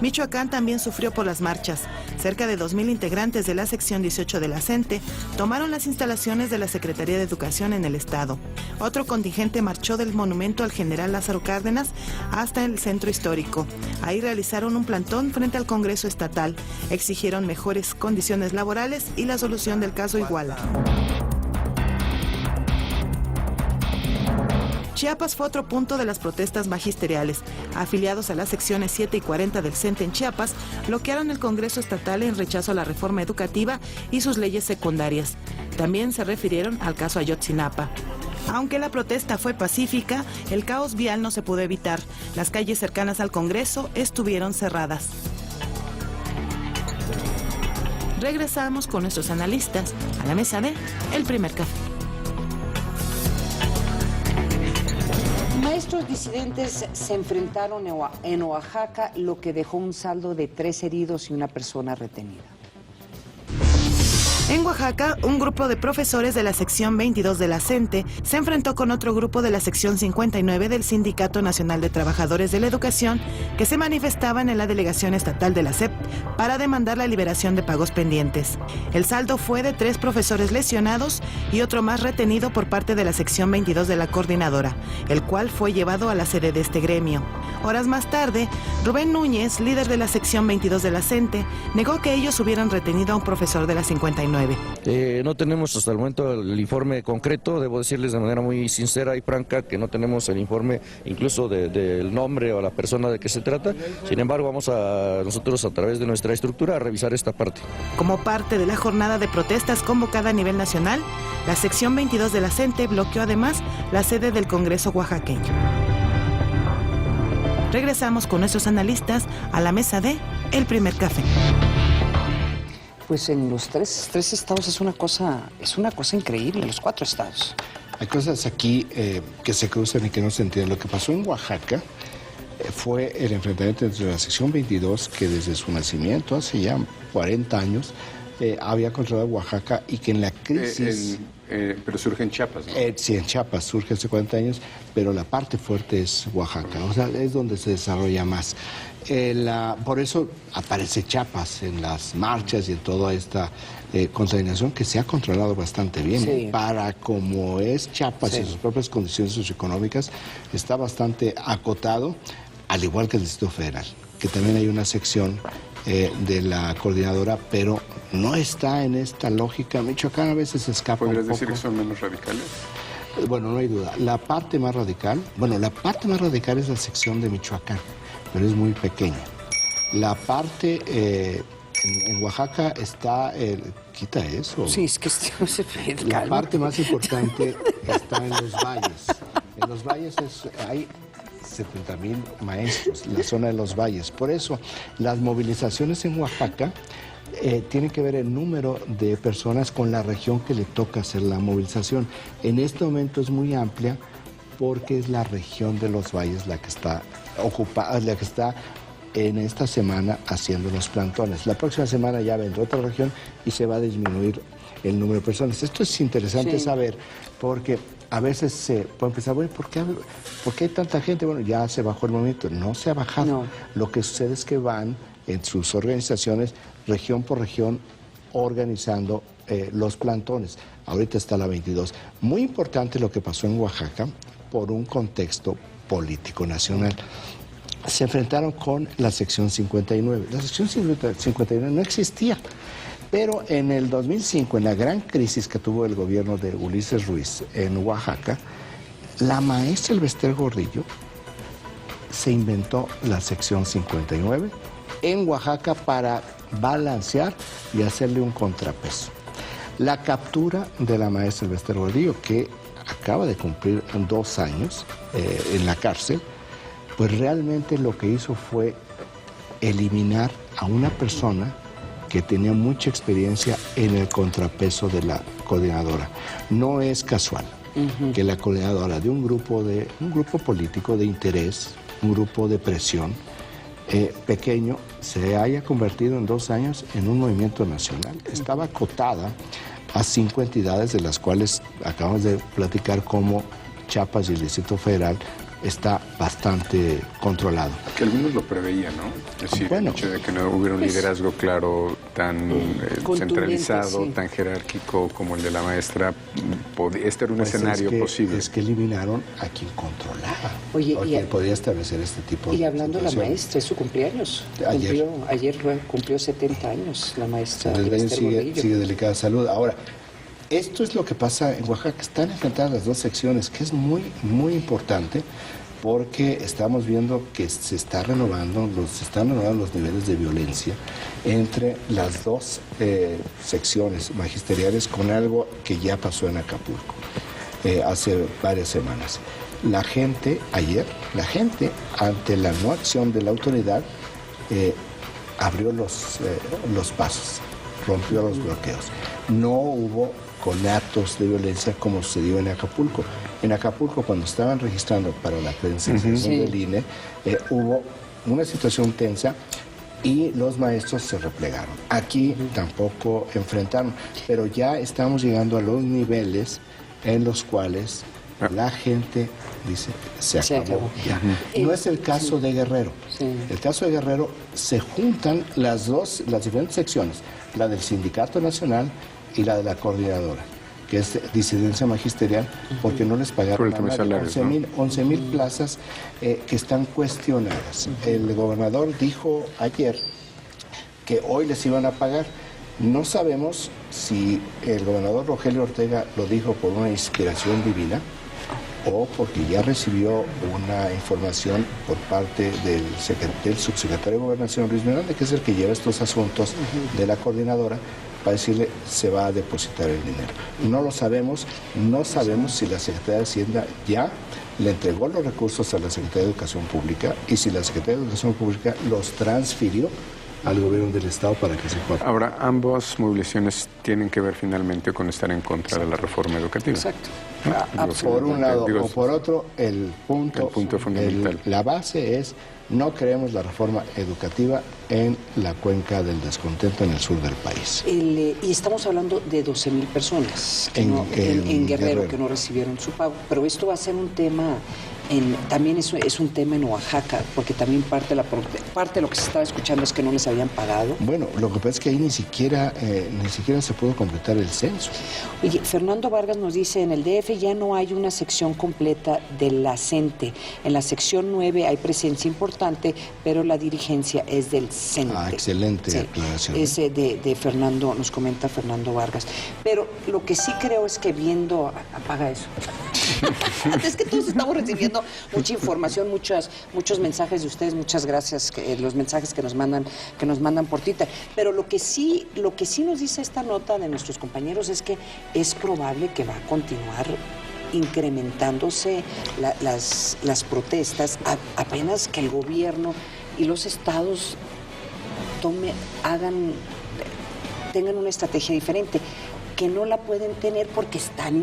Michoacán también sufrió por las marchas. Cerca de 2,000 integrantes de la sección 18 de la CENTE tomaron las instalaciones de la Secretaría de Educación en el estado. Otro contingente marchó del monumento al general Lázaro Cárdenas hasta el centro histórico. Ahí realizaron un plantón frente al Congreso Estatal. Exigieron mejores condiciones laborales y la solución del caso Iguala. Chiapas fue otro punto de las protestas magisteriales. Afiliados a las secciones 7 y 40 del CENTE en Chiapas, bloquearon el Congreso Estatal en rechazo a la reforma educativa y sus leyes secundarias. También se refirieron al caso Ayotzinapa. Aunque la protesta fue pacífica, el caos vial no se pudo evitar. Las calles cercanas al Congreso estuvieron cerradas. Regresamos con nuestros analistas a la mesa de El Primer Café. Maestros disidentes se enfrentaron en Oaxaca, lo que dejó un saldo de 3 heridos y una persona retenida. En Oaxaca, un grupo de profesores de la sección 22 de la CENTE se enfrentó con otro grupo de la sección 59 del Sindicato Nacional de Trabajadores de la Educación que se manifestaban en la delegación estatal de la SEP para demandar la liberación de pagos pendientes. El saldo fue de 3 profesores lesionados y otro más retenido por parte de la sección 22 de la coordinadora, el cual fue llevado a la sede de este gremio. Horas más tarde, Rubén Núñez, líder de la sección 22 de la CENTE, negó que ellos hubieran retenido a un profesor de la 59. No tenemos hasta el momento el informe concreto, debo decirles de manera muy sincera y franca que no tenemos el informe incluso del nombre o la persona de que se trata. Sin embargo, vamos a nosotros a través de nuestra estructura a revisar esta parte. Como parte de la jornada de protestas convocada a nivel nacional, la sección 22 de la CENTE bloqueó además la sede del Congreso oaxaqueño. Regresamos con nuestros analistas a la mesa de El Primer Café. Pues en los tres estados es una cosa increíble, los 4 estados. Hay cosas aquí que se cruzan y que no se entienden. Lo que pasó en Oaxaca fue el enfrentamiento entre la sección 22, que desde su nacimiento, hace ya 40 años, había controlado Oaxaca y que en la crisis... pero surge en Chiapas, ¿no? Sí, en Chiapas surge hace 40 años, pero la parte fuerte es Oaxaca, o sea, es donde se desarrolla más. Por eso aparece Chiapas en las marchas y en toda esta contaminación que se ha controlado bastante bien. Sí. Para como es Chiapas y sus propias condiciones socioeconómicas, está bastante acotado, al igual que el Distrito Federal, que también hay una sección de la coordinadora, pero no está en esta lógica. Michoacán a veces escapa un poco. ¿Podrías decir que son menos radicales? Bueno, no hay duda. La parte más radical es la sección de Michoacán, pero es muy pequeña. La parte en Oaxaca está... quita eso. Sí, es que la parte más importante está en los valles. En los valles hay 70,000 maestros, la zona de los valles. Por eso, las movilizaciones en Oaxaca tienen que ver el número de personas con la región que le toca hacer la movilización. En este momento es muy amplia porque es la región de los valles la que está ocupada, la que está en esta semana haciendo los plantones. La próxima semana ya vendrá otra región y se va a disminuir el número de personas. Esto es interesante saber porque a veces se puede pensar, bueno, ¿por qué hay tanta gente? Bueno, ya se bajó el movimiento. No se ha bajado. No. Lo que sucede es que van en sus organizaciones, región por región, organizando los plantones. Ahorita está la 22. Muy importante lo que pasó en Oaxaca por un contexto político nacional. Se enfrentaron con la sección 59. La sección 59 no existía. Pero en el 2005, en la gran crisis que tuvo el gobierno de Ulises Ruiz en Oaxaca, la maestra Elbester Gordillo se inventó la sección 59 en Oaxaca para balancear y hacerle un contrapeso. La captura de la maestra Elbester Gordillo, que acaba de cumplir 2 años en la cárcel, pues realmente lo que hizo fue eliminar a una persona que tenía mucha experiencia en el contrapeso de la coordinadora. No es casual que la coordinadora de un grupo político de interés, un grupo de presión pequeño, se haya convertido en 2 años en un movimiento nacional. Estaba acotada a 5 entidades, de las cuales acabamos de platicar como Chiapas y el Distrito Federal está bastante controlado. Que algunos lo preveían, ¿no? Es decir, el hecho de que no hubiera un liderazgo claro, tan centralizado, tan jerárquico como el de la maestra, este era un escenario posible. Es que eliminaron a quien controlaba, Oye, quien podía establecer este tipo de... Y hablando de la maestra, es su cumpleaños. Ayer cumplió 70 años la maestra. Sigue delicada salud. Ahora, Esto es lo que pasa en Oaxaca. Están enfrentadas las dos secciones, que es muy, muy importante, porque estamos viendo que se están renovando los niveles de violencia entre las dos secciones magisteriales, con algo que ya pasó en Acapulco hace varias semanas. La gente, ante la no acción de la autoridad, abrió los pasos, rompió los bloqueos. No hubo conatos de violencia como sucedió en Acapulco. En Acapulco, cuando estaban registrando para la credencialización del INE, hubo una situación tensa y los maestros se replegaron. Aquí tampoco enfrentaron, pero ya estamos llegando a los niveles en los cuales la gente dice, se acabó ya. No es el caso de Guerrero. El caso de Guerrero, se juntan las diferentes secciones, la del Sindicato Nacional y la de la Coordinadora, que es disidencia magisterial, porque no les pagaron 11,000 plazas que están cuestionadas. El gobernador dijo ayer que hoy les iban a pagar. No sabemos si el gobernador Rogelio Ortega lo dijo por una inspiración divina o porque ya recibió una información por parte del subsecretario de Gobernación, Luis Miranda, que es el que lleva estos asuntos de la coordinadora, para decirle se va a depositar el dinero. No lo sabemos, no sabemos si la Secretaría de Hacienda ya le entregó los recursos a la Secretaría de Educación Pública y si la Secretaría de Educación Pública los transfirió al gobierno del Estado para que se pueda. Ahora, ambas movilizaciones tienen que ver finalmente con estar en contra de la reforma educativa. Exacto. Por un lado o por otro, el punto fundamental. La base es: no queremos la reforma educativa en la cuenca del descontento en el sur del país. Y estamos hablando de 12,000 personas en Guerrero que no recibieron su pago, pero esto va a ser un tema, también es un tema en Oaxaca, porque también parte de lo que se estaba escuchando es que no les habían pagado. Bueno, lo que pasa es que ahí ni siquiera se pudo completar el censo. Oye, Fernando Vargas nos dice, en el DF ya no hay una sección completa de la CENTE. En la sección 9 hay presencia importante, pero la dirigencia es del CENTE. Excelente aclaración. Es de Fernando, nos comenta Fernando Vargas. Pero lo que sí creo es que viendo... Apaga eso. Es que todos estamos recibiendo mucha información, muchos mensajes de ustedes, muchas gracias, los mensajes que nos mandan por Twitter. Pero lo que sí nos dice esta nota de nuestros compañeros es que es probable que va a continuar incrementándose las protestas, apenas que el gobierno y los estados tengan una estrategia diferente, que no la pueden tener porque están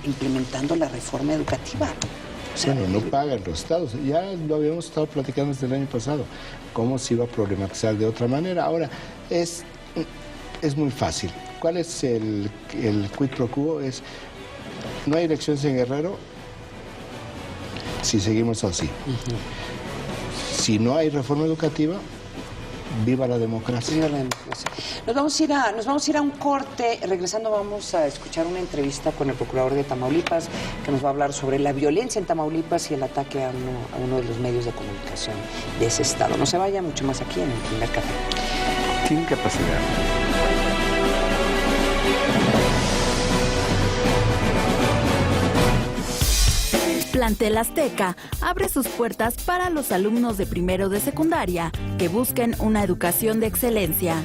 implementando la reforma educativa. Bueno, no pagan los estados. Ya lo habíamos estado platicando desde el año pasado, cómo se iba a problematizar de otra manera. Ahora, es muy fácil. ¿Cuál es el quid pro quo? No hay elecciones en Guerrero si seguimos así. Si no hay reforma educativa, viva la democracia. Viva la democracia. Nos vamos a ir a un corte. Regresando vamos a escuchar una entrevista con el procurador de Tamaulipas, que nos va a hablar sobre la violencia en Tamaulipas y el ataque a uno de los medios de comunicación de ese estado. No se vaya, mucho más aquí en el Primer Café. Tiene capacidad. Plantel Azteca abre sus puertas para los alumnos de primero de secundaria que busquen una educación de excelencia.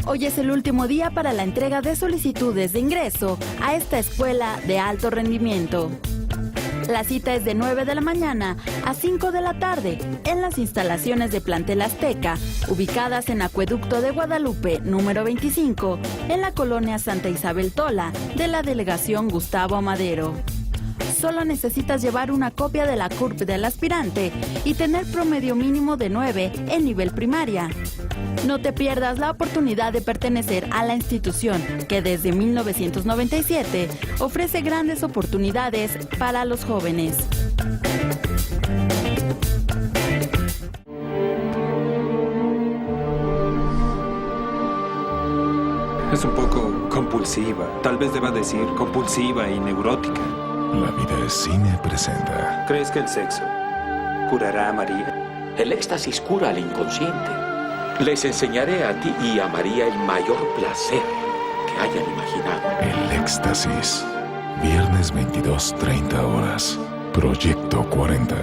Hoy es el último día para la entrega de solicitudes de ingreso a esta escuela de alto rendimiento. La cita es de 9 de la mañana a 5 de la tarde en las instalaciones de Plantel Azteca, ubicadas en Acueducto de Guadalupe, número 25, en la colonia Santa Isabel Tola de la delegación Gustavo Amadero. Solo necesitas llevar una copia de la CURP del aspirante y tener promedio mínimo de 9 en nivel primaria. No te pierdas la oportunidad de pertenecer a la institución que desde 1997 ofrece grandes oportunidades para los jóvenes. Es un poco compulsiva, tal vez deba decir compulsiva y neurótica. La vida es cine presenta. ¿Crees que el sexo curará a María? El éxtasis cura al inconsciente. Les enseñaré a ti y a María el mayor placer que hayan imaginado. El éxtasis. Viernes 22:30 horas. Proyecto 40.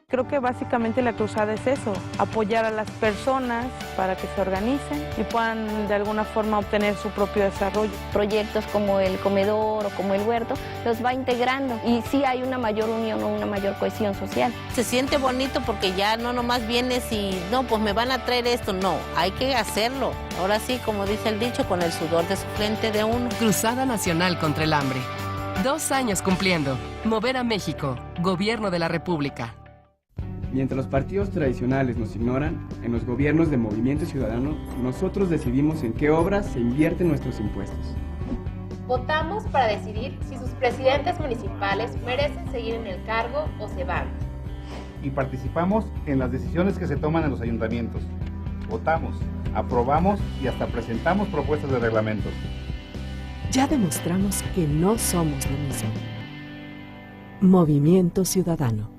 Creo que básicamente la cruzada es eso, apoyar a las personas para que se organicen y puedan de alguna forma obtener su propio desarrollo. Proyectos como el comedor o como el huerto los va integrando y sí hay una mayor unión o una mayor cohesión social. Se siente bonito porque ya no nomás vienes y no, pues me van a traer esto, no, hay que hacerlo. Ahora sí, como dice el dicho, con el sudor de su frente de uno. Cruzada Nacional contra el Hambre. 2 años cumpliendo. Mover a México. Gobierno de la República. Mientras los partidos tradicionales nos ignoran, en los gobiernos de Movimiento Ciudadano, nosotros decidimos en qué obras se invierten nuestros impuestos. Votamos para decidir si sus presidentes municipales merecen seguir en el cargo o se van. Y participamos en las decisiones que se toman en los ayuntamientos. Votamos, aprobamos y hasta presentamos propuestas de reglamentos. Ya demostramos que no somos lo mismo. Movimiento Ciudadano.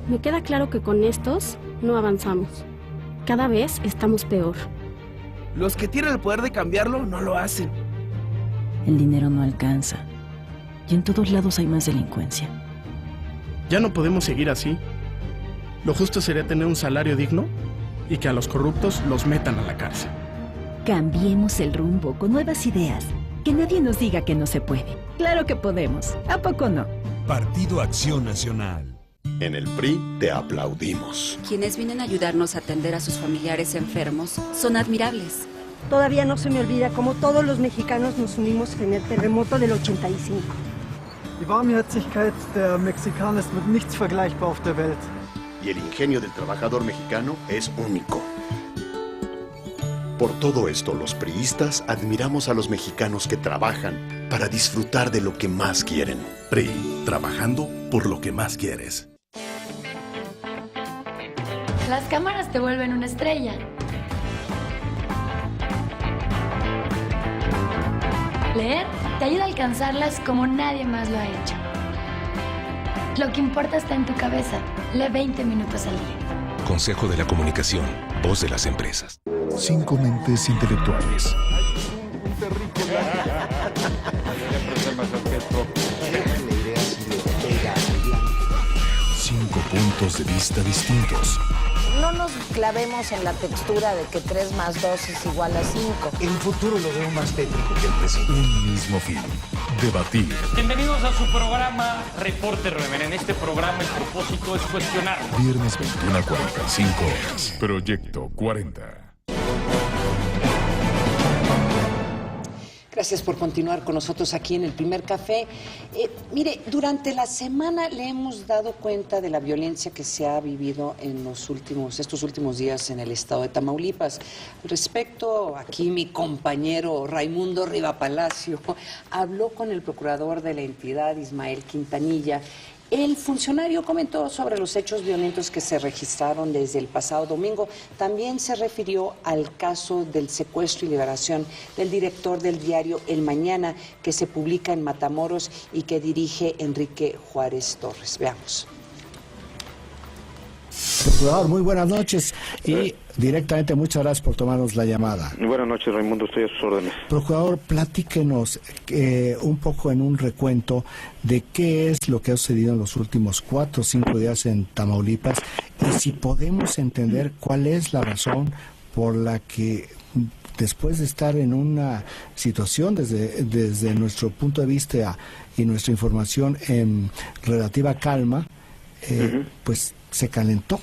Me queda claro que con estos no avanzamos. Cada vez estamos peor. Los que tienen el poder de cambiarlo no lo hacen. El dinero no alcanza. Y en todos lados hay más delincuencia. Ya no podemos seguir así. Lo justo sería tener un salario digno y que a los corruptos los metan a la cárcel. Cambiemos el rumbo con nuevas ideas. Que nadie nos diga que no se puede. Claro que podemos. ¿A poco no? Partido Acción Nacional. En el PRI te aplaudimos. Quienes vienen a ayudarnos a atender a sus familiares enfermos son admirables. Todavía no se me olvida cómo todos los mexicanos nos unimos en el terremoto del 85. Die Warmherzigkeit der Mexikaner ist mit nichts vergleichbar auf der Welt. Y el ingenio del trabajador mexicano es único. Por todo esto, los priistas admiramos a los mexicanos que trabajan para disfrutar de lo que más quieren. PRI, trabajando por lo que más quieres. Las cámaras te vuelven una estrella. Leer te ayuda a alcanzarlas como nadie más lo ha hecho. Lo que importa está en tu cabeza. Lee 20 minutos al día. Consejo de la Comunicación, voz de las empresas. 5 mentes intelectuales. 5 puntos de vista distintos. No nos clavemos en la textura de que 3 más 2 es igual a 5. En el futuro lo veo más técnico que el presente. Un mismo fin. Debatir. Bienvenidos a su programa Reporte Reven. En este programa el propósito es cuestionar. Viernes 21:45 horas. Proyecto 40. Gracias por continuar con nosotros aquí en El Primer Café. Mire, durante la semana le hemos dado cuenta de la violencia que se ha vivido en estos últimos días en el estado de Tamaulipas. Al respecto, aquí mi compañero Raimundo Riva Palacio habló con el procurador de la entidad, Ismael Quintanilla. El funcionario comentó sobre los hechos violentos que se registraron desde el pasado domingo. También se refirió al caso del secuestro y liberación del director del diario El Mañana, que se publica en Matamoros y que dirige Enrique Juárez Torres. Veamos. Procurador, muy buenas noches y directamente muchas gracias por tomarnos la llamada. Buenas noches, Raimundo, estoy a sus órdenes. Procurador, platíquenos un poco en un recuento de qué es lo que ha sucedido en los últimos 4 o 5 días en Tamaulipas y si podemos entender cuál es la razón por la que después de estar en una situación desde nuestro punto de vista y nuestra información en relativa calma, pues se calentó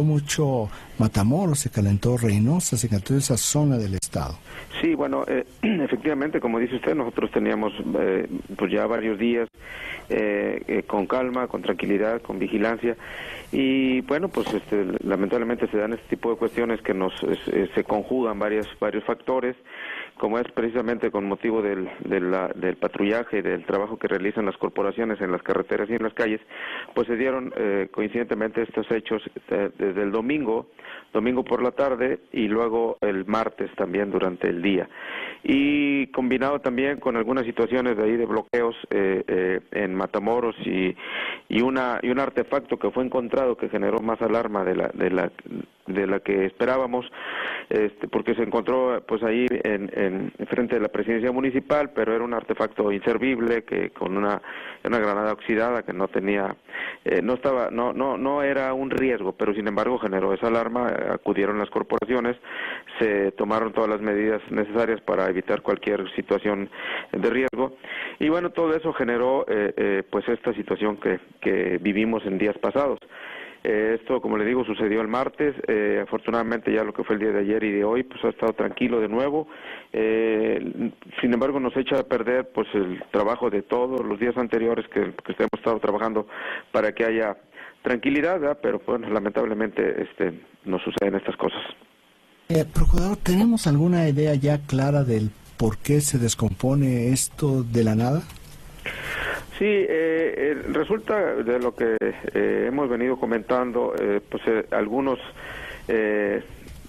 mucho Matamoros, se calentó Reynosa, se calentó esa zona del estado. Sí, bueno, efectivamente, como dice usted, nosotros teníamos pues ya varios días con calma, con tranquilidad, con vigilancia, y bueno, pues lamentablemente se dan este tipo de cuestiones que se conjugan varios factores, como es precisamente con motivo del patrullaje, del trabajo que realizan las corporaciones en las carreteras y en las calles, pues se dieron coincidentemente estos hechos desde el domingo por la tarde y luego el martes también durante el día. Y combinado también con algunas situaciones de ahí de bloqueos en Matamoros y un artefacto que fue encontrado que generó más alarma de la que esperábamos, porque se encontró pues ahí en frente de la presidencia municipal, pero era un artefacto inservible que con una granada oxidada que no tenía, no era un riesgo, pero sin embargo generó esa alarma. Acudieron las corporaciones, se tomaron todas las medidas necesarias para evitar cualquier situación de riesgo, y bueno, todo eso generó pues esta situación que vivimos en días pasados. Esto, como le digo, sucedió el martes. Afortunadamente ya lo que fue el día de ayer y de hoy pues ha estado tranquilo de nuevo. Sin embargo, nos echa a perder pues el trabajo de todos los días anteriores que hemos estado trabajando para que haya tranquilidad, ¿verdad? Pero bueno, lamentablemente nos suceden estas cosas. Procurador, ¿tenemos alguna idea ya clara del por qué se descompone esto de la nada? Sí, resulta de lo que hemos venido comentando, algunos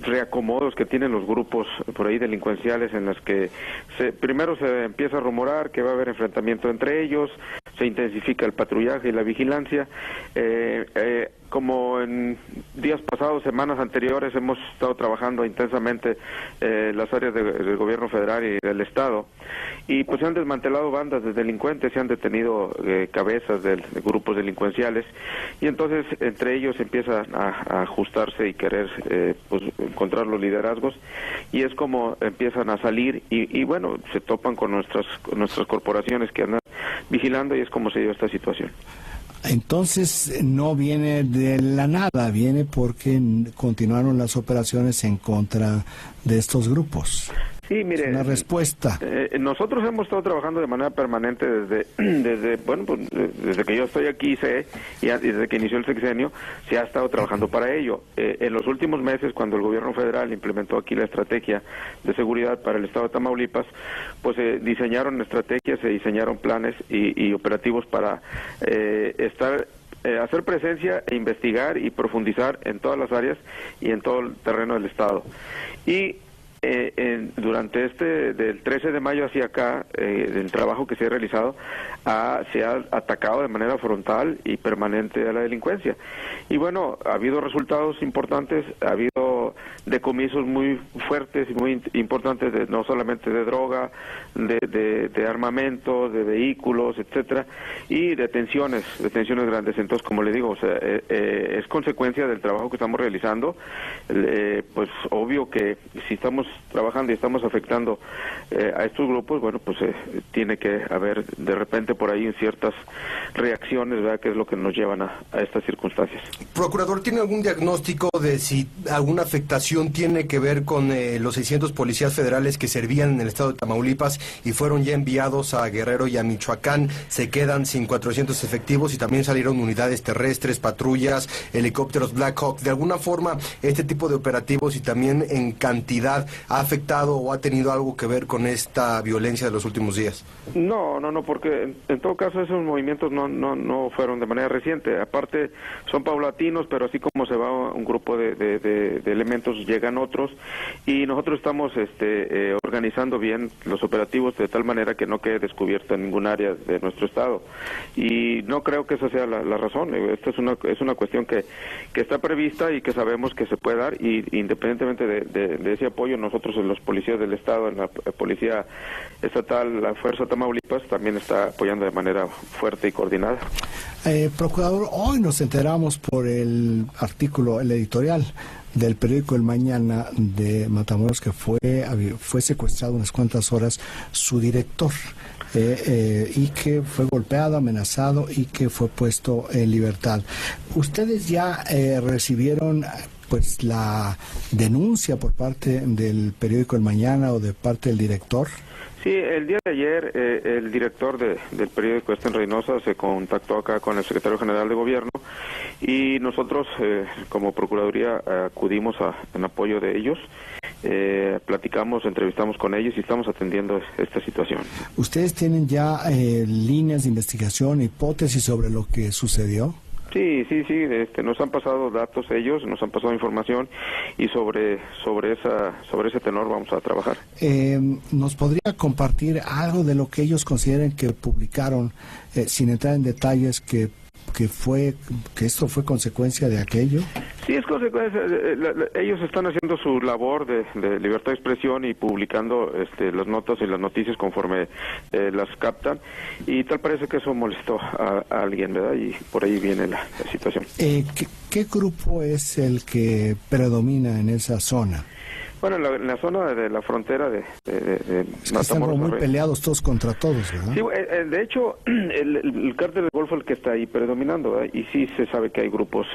reacomodos que tienen los grupos por ahí delincuenciales, en las que primero se empieza a rumorar que va a haber enfrentamiento entre ellos, se intensifica el patrullaje y la vigilancia. Como en días pasados, semanas anteriores, hemos estado trabajando intensamente las áreas del gobierno federal y del estado, y pues se han desmantelado bandas de delincuentes, se han detenido cabezas de grupos delincuenciales, y entonces entre ellos empiezan a ajustarse y querer pues encontrar los liderazgos, y es como empiezan a salir y bueno, se topan con nuestras corporaciones que andan vigilando, y es como se dio esta situación. Entonces no viene de la nada, viene porque continuaron las operaciones en contra de estos grupos. Sí, mire, es una respuesta. Nosotros hemos estado trabajando de manera permanente desde que yo estoy aquí, y desde que inició el sexenio, se ha estado trabajando para ello. En los últimos meses, cuando el gobierno federal implementó aquí la estrategia de seguridad para el estado de Tamaulipas, pues se diseñaron estrategias, se diseñaron planes y operativos para hacer presencia e investigar y profundizar en todas las áreas y en todo el terreno del estado. Y durante del 13 de mayo hacia acá, del trabajo que se ha realizado, se ha atacado de manera frontal y permanente a la delincuencia. Y bueno, ha habido resultados importantes, ha habido decomisos muy fuertes y muy importantes, no solamente de droga, de armamento, de vehículos, etcétera, y detenciones grandes. Entonces, como le digo, es consecuencia del trabajo que estamos realizando. Pues obvio que si estamos trabajando y estamos afectando a estos grupos, bueno, pues tiene que haber de repente por ahí ciertas reacciones, ¿verdad?, que es lo que nos llevan a estas circunstancias. Procurador, ¿tiene algún diagnóstico de si alguna afectación tiene que ver con los 600 policías federales que servían en el estado de Tamaulipas y fueron ya enviados a Guerrero y a Michoacán? Se quedan sin 400 efectivos y también salieron unidades terrestres, patrullas, helicópteros Black Hawk. ¿De alguna forma este tipo de operativos y también en cantidad ha afectado o ha tenido algo que ver con esta violencia de los últimos días? No, porque en todo caso esos movimientos no fueron de manera reciente. Aparte son paulatinos, pero así como se va un grupo de elementos, llegan otros, y nosotros estamos organizando bien los operativos de tal manera que no quede descubierta ningún área de nuestro estado. Y no creo que esa sea la razón. Esta es una cuestión que está prevista y que sabemos que se puede dar, y independientemente de ese apoyo, nosotros en los policías del estado, en la policía estatal, la Fuerza Tamaulipas, también está apoyando de manera fuerte y coordinada. Procurador, hoy nos enteramos por el artículo, el editorial del periódico El Mañana de Matamoros, que fue secuestrado unas cuantas horas su director, y que fue golpeado, amenazado y que fue puesto en libertad. ¿Ustedes ya recibieron pues la denuncia por parte del periódico El Mañana o de parte del director? Sí, el día de ayer el director del periódico en Reynosa se contactó acá con el secretario general de gobierno, y nosotros como Procuraduría acudimos en apoyo de ellos, platicamos, entrevistamos con ellos y estamos atendiendo esta situación. ¿Ustedes tienen ya líneas de investigación, hipótesis sobre lo que sucedió? Sí, nos han pasado datos ellos, nos han pasado información, y sobre ese tenor vamos a trabajar. ¿Nos podría compartir algo de lo que ellos consideren que publicaron, sin entrar en detalles, que esto fue consecuencia de aquello? Sí, es consecuencia. Ellos están haciendo su labor de libertad de expresión y publicando las notas y las noticias conforme las captan, y tal parece que eso molestó a alguien, ¿verdad? Y por ahí viene la situación. ¿Qué grupo es el que predomina en esa zona? Bueno, en la zona de la frontera de es que están como muy peleados todos contra todos, ¿verdad? Sí, de hecho, el cártel del Golfo es el que está ahí predominando, ¿verdad? Y sí se sabe que hay grupos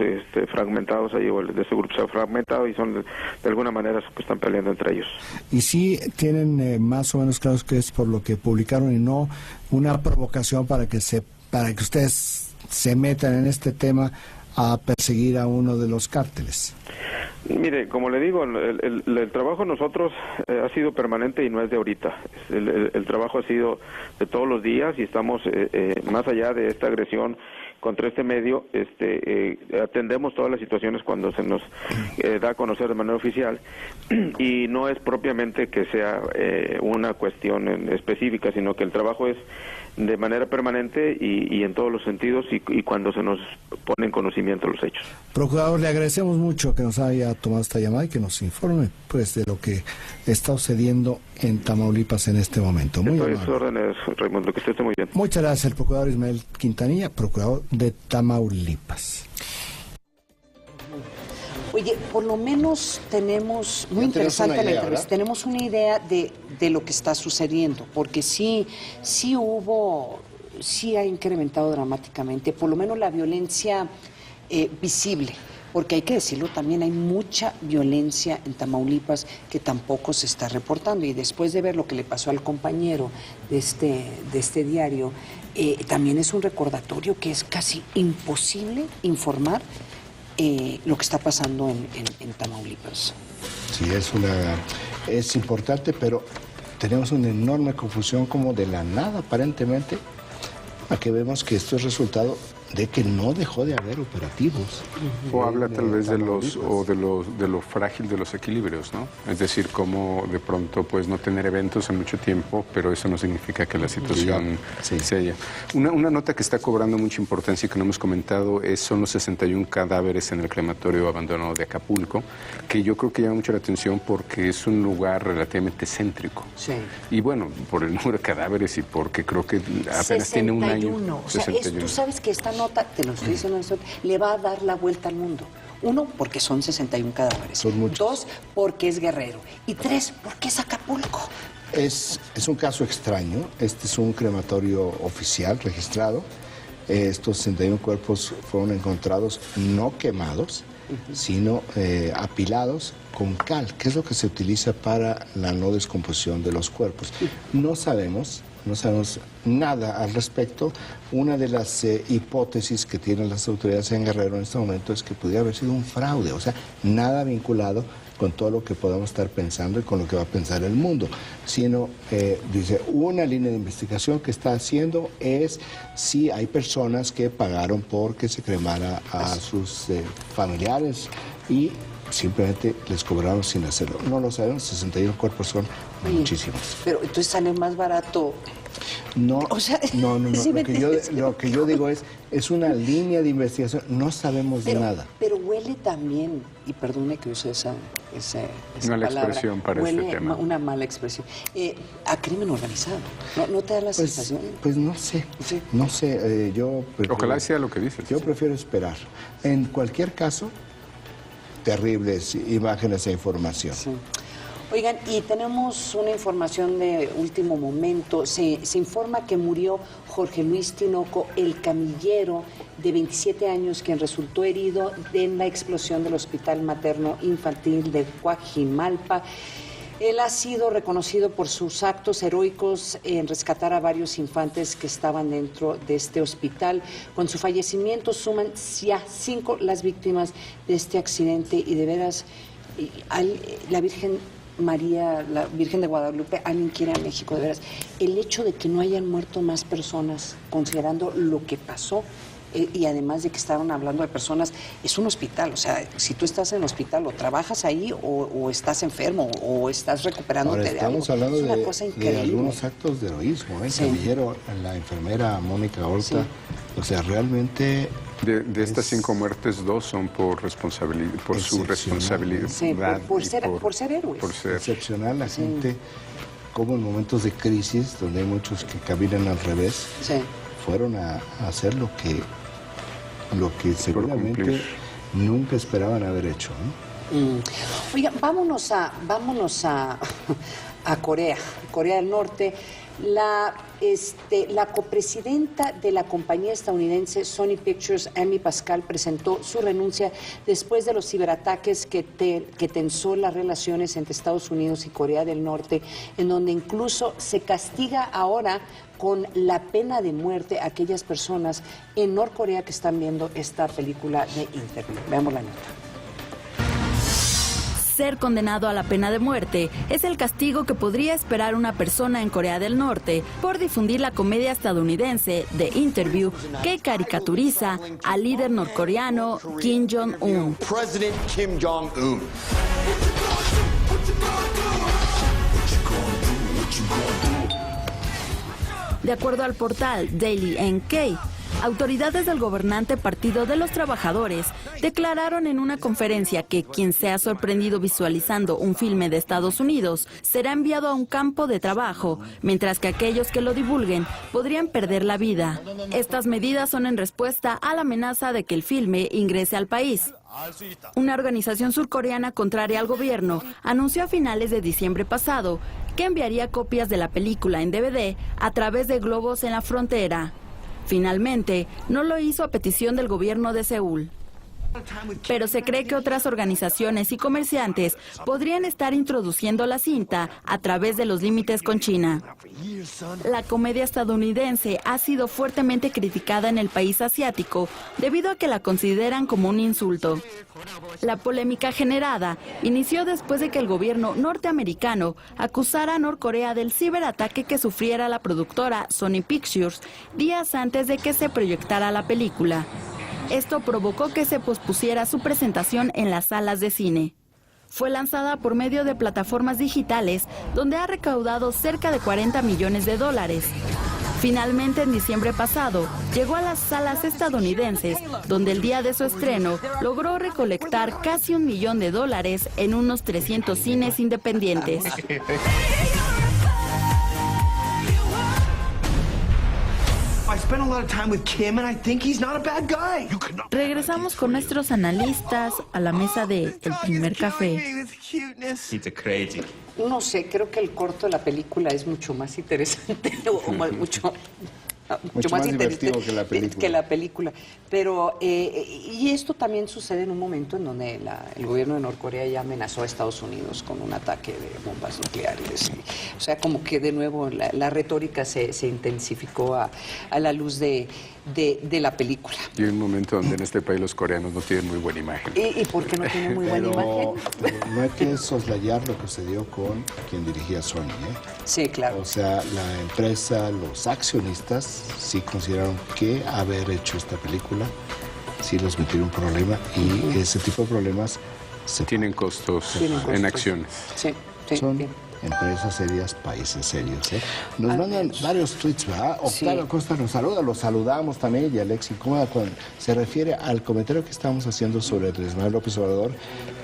fragmentados ahí, o de ese grupo se ha fragmentado y son de alguna manera que están peleando entre ellos. Y sí tienen más o menos claros que es por lo que publicaron y no una provocación para que ustedes se metan en este tema a perseguir a uno de los cárteles. Mire, como le digo, el trabajo de nosotros ha sido permanente y no es de ahorita. El trabajo ha sido de todos los días y estamos más allá de esta agresión contra este medio, atendemos todas las situaciones cuando se nos da a conocer de manera oficial, y no es propiamente que sea una cuestión específica, sino que el trabajo es de manera permanente y en todos los sentidos, y cuando se nos pone en conocimiento los hechos. Procurador, le agradecemos mucho que nos haya tomado esta llamada y que nos informe pues de lo que está sucediendo en Tamaulipas en este momento. Muy amable. Estoy a sus órdenes, Raimundo, que esté muy bien. Muchas gracias, el procurador Ismael Quintanilla, procurador de Tamaulipas. Oye, por lo menos tenemos, muy interesante la entrevista, tenemos una idea de lo que está sucediendo, porque sí ha incrementado dramáticamente, por lo menos la violencia visible, porque hay que decirlo, también hay mucha violencia en Tamaulipas que tampoco se está reportando, y después de ver lo que le pasó al compañero de este diario, también es un recordatorio que es casi imposible informar lo que está pasando en Tamaulipas. Sí, es importante, pero tenemos una enorme confusión como de la nada, aparentemente, a que vemos que esto es resultado de que no dejó de haber operativos. O habla tal vez de lo frágil de los equilibrios, ¿no? Es decir, cómo de pronto pues no tener eventos en mucho tiempo, pero eso no significa que la situación se haya. Una nota que está cobrando mucha importancia y que no hemos comentado son los 61 cadáveres en el crematorio abandonado de Acapulco, que yo creo que llama mucho la atención porque es un lugar relativamente céntrico. Sí. Y bueno, por el número de cadáveres y porque creo que apenas tiene un año. O sea, tú sabes que esta nota, te lo estoy diciendo, le va a dar la vuelta al mundo. 1, porque son 61 cadáveres. Son muchos. 2, porque es Guerrero. Y 3, porque es Acapulco. Es un caso extraño. Este es un crematorio oficial registrado. Estos 61 cuerpos fueron encontrados no quemados, sino apilados con cal, que es lo que se utiliza para la no descomposición de los cuerpos. No sabemos nada al respecto. Una de las hipótesis que tienen las autoridades en Guerrero en este momento es que pudiera haber sido un fraude, o sea, nada vinculado con todo lo que podamos estar pensando y con lo que va a pensar el mundo, sino, dice, una línea de investigación que está haciendo es si hay personas que pagaron porque se cremara a sus familiares y simplemente les cobraron sin hacerlo. No lo sabemos, 61 cuerpos son muchísimos. Pero entonces sale más barato. No, o sea, no. ¿Sí lo que yo digo es una línea de investigación, no sabemos de nada. Pero huele también, y perdone que use esa mala palabra, expresión para huele este tema. Una mala expresión. A crimen organizado. ¿No te da la sensación? Pues no sé, sí. No sé. Ojalá sea lo que dices. Yo prefiero esperar. En cualquier caso, terribles imágenes e información. Sí. Oigan, y tenemos una información de último momento. Se informa que murió Jorge Luis Tinoco, el camillero de 27 años, quien resultó herido en la explosión del Hospital Materno Infantil de Coajimalpa. Él ha sido reconocido por sus actos heroicos en rescatar a varios infantes que estaban dentro de este hospital. Con su fallecimiento suman ya 5 las víctimas de este accidente, y de veras, la Virgen María, la Virgen de Guadalupe, alguien quiere a México, de veras. El hecho de que no hayan muerto más personas, considerando lo que pasó, y además de que estaban hablando de personas, es un hospital, o sea, si tú estás en el hospital o trabajas ahí o estás enfermo o estás recuperándote de algo, estamos hablando es una cosa increíble. De algunos actos de heroísmo, el Sí. camillero, la enfermera Mónica Horta, sí. O sea, realmente De estas 5 muertes, 2 son por su responsabilidad. Sí, por ser héroes. Por ser. Excepcional la gente, como en momentos de crisis, donde hay muchos que caminan al revés, fueron a hacer lo que seguramente nunca esperaban haber hecho, ¿no? Oiga, vámonos a Corea del Norte. La copresidenta de la compañía estadounidense Sony Pictures, Amy Pascal, presentó su renuncia después de los ciberataques que tensó las relaciones entre Estados Unidos y Corea del Norte, en donde incluso se castiga ahora con la pena de muerte a aquellas personas en Norcorea que están viendo esta película de Interview. Veamos la nota. Ser condenado a la pena de muerte es el castigo que podría esperar una persona en Corea del Norte por difundir la comedia estadounidense The Interview, que caricaturiza al líder norcoreano Kim Jong-un. De acuerdo al portal Daily NK, autoridades del gobernante Partido de los Trabajadores declararon en una conferencia que quien sea sorprendido visualizando un filme de Estados Unidos será enviado a un campo de trabajo, mientras que aquellos que lo divulguen podrían perder la vida. Estas medidas son en respuesta a la amenaza de que el filme ingrese al país. Una organización surcoreana contraria al gobierno anunció a finales de diciembre pasado que enviaría copias de la película en DVD a través de globos en la frontera. Finalmente, no lo hizo a petición del gobierno de Seúl. Pero se cree que otras organizaciones y comerciantes podrían estar introduciendo la cinta a través de los límites con China. La comedia estadounidense ha sido fuertemente criticada en el país asiático debido a que la consideran como un insulto. La polémica generada inició después de que el gobierno norteamericano acusara a Norcorea del ciberataque que sufriera la productora Sony Pictures días antes de que se proyectara la película. Esto provocó que se pospusiera su presentación en las salas de cine. Fue lanzada por medio de plataformas digitales, donde ha recaudado cerca de $40 millones. Finalmente, en diciembre pasado, llegó a las salas estadounidenses, donde el día de su estreno logró recolectar casi $1 millón en unos 300 cines independientes. Regresamos con nuestros analistas a la mesa de El Primer Café. No sé, creo que el corto de la película es mucho más interesante, o mucho más divertido que la película. Pero, y esto también sucede en un momento en donde el gobierno de Norcorea ya amenazó a Estados Unidos con un ataque de bombas nucleares. O sea, como que de nuevo la retórica se intensificó a la luz de la película. Y un momento donde en este país los coreanos no tienen muy buena imagen. ¿Y por qué no tienen muy buena imagen? No hay que soslayar lo que sucedió con quien dirigía Sony, ¿eh? Sí, claro. O sea, la empresa, los accionistas sí consideraron que haber hecho esta película sí los metió en un problema, y ese tipo de problemas tienen costos en acciones. Sí, son empresas serias, países serios, ¿eh? Nos mandan varios tweets, ¿verdad? Octavio Costa nos saluda, los saludamos también, y Alexis Cómoda, cuando se refiere al comentario que estamos haciendo sobre Andrés Manuel López Obrador,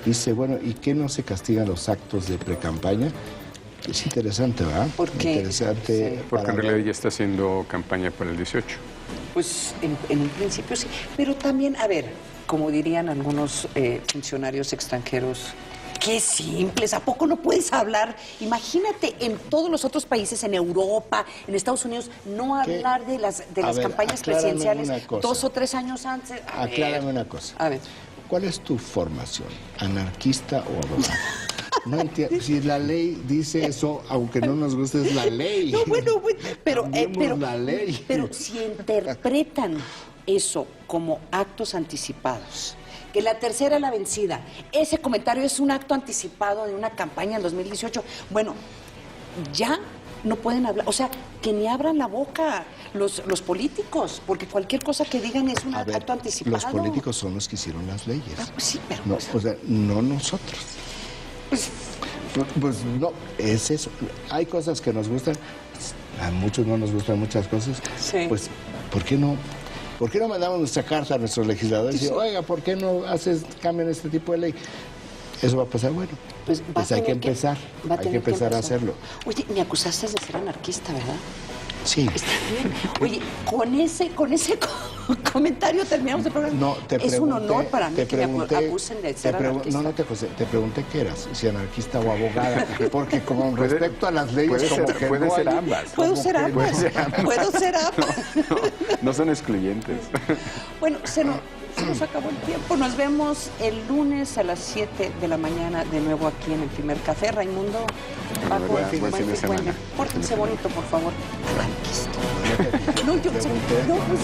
dice, bueno, ¿y qué no se castigan los actos de precampaña? Es interesante, ¿verdad? Porque interesante. Porque en realidad ya está haciendo campaña para el 18. Pues en un principio sí, pero también, a ver, como dirían algunos funcionarios extranjeros, qué simples, ¿a poco no puedes hablar? Imagínate en todos los otros países, en Europa, en Estados Unidos, no hablar de las campañas presidenciales 2 o 3 años antes. Aclárame una cosa. A ver. ¿Cuál es tu formación? ¿Anarquista o abogado? No entiendo. Si la ley dice eso, aunque no nos guste, es la ley. No, bueno, pero la ley. Pero si interpretan eso como actos anticipados, que la tercera es la vencida, ese comentario es un acto anticipado de una campaña en 2018, bueno, ya no pueden hablar, o sea, que ni abran la boca los políticos, porque cualquier cosa que digan es un acto anticipado. Los políticos son los que hicieron las leyes. Pues sí, pero no, o sea, no nosotros. Pues no, es eso. Hay cosas que nos gustan, a muchos no nos gustan muchas cosas. Sí. Pues, ¿por qué no ¿Por qué no mandamos nuestra carta a nuestros legisladores y decir, oiga, ¿por qué no cambian este tipo de ley? Eso va a pasar, bueno, pues hay que empezar, a hacerlo. Oye, me acusaste de ser anarquista, ¿verdad? Sí. Está bien. Oye, con ese comentario terminamos el programa. No, es un honor para mí que me acusen de ser anarquista. No te acusé, te pregunté qué eras, si anarquista o abogada, porque con respecto a las leyes puede ser ambas. Puedo ser ambas. No son excluyentes. Bueno, se nos acabó el tiempo. Nos vemos el lunes a las 7 de la mañana de nuevo aquí en el Primer Café. Raimundo, buen fin de semana. Pórtense bonito, por favor. Anarquista. No, yo no, pues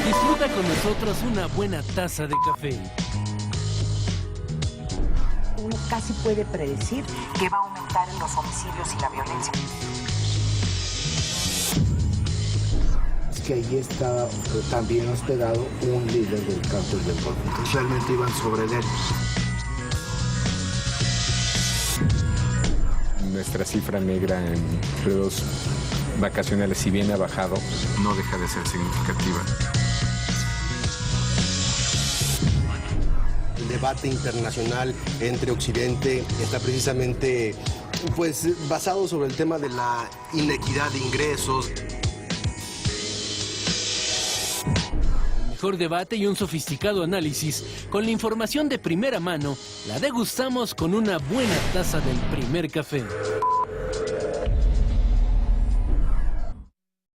Disfruta con nosotros una buena taza de café. Uno casi puede predecir que va a aumentar en los homicidios y la violencia. Que allí estaba también hospedado un líder del cártel del Golfo. Realmente iban sobre él. Nuestra cifra negra en periodos vacacionales, si bien ha bajado, no deja de ser significativa. El debate internacional entre Occidente está precisamente basado sobre el tema de la inequidad de ingresos. Mejor debate y un sofisticado análisis. Con la información de primera mano, la degustamos con una buena taza del Primer Café.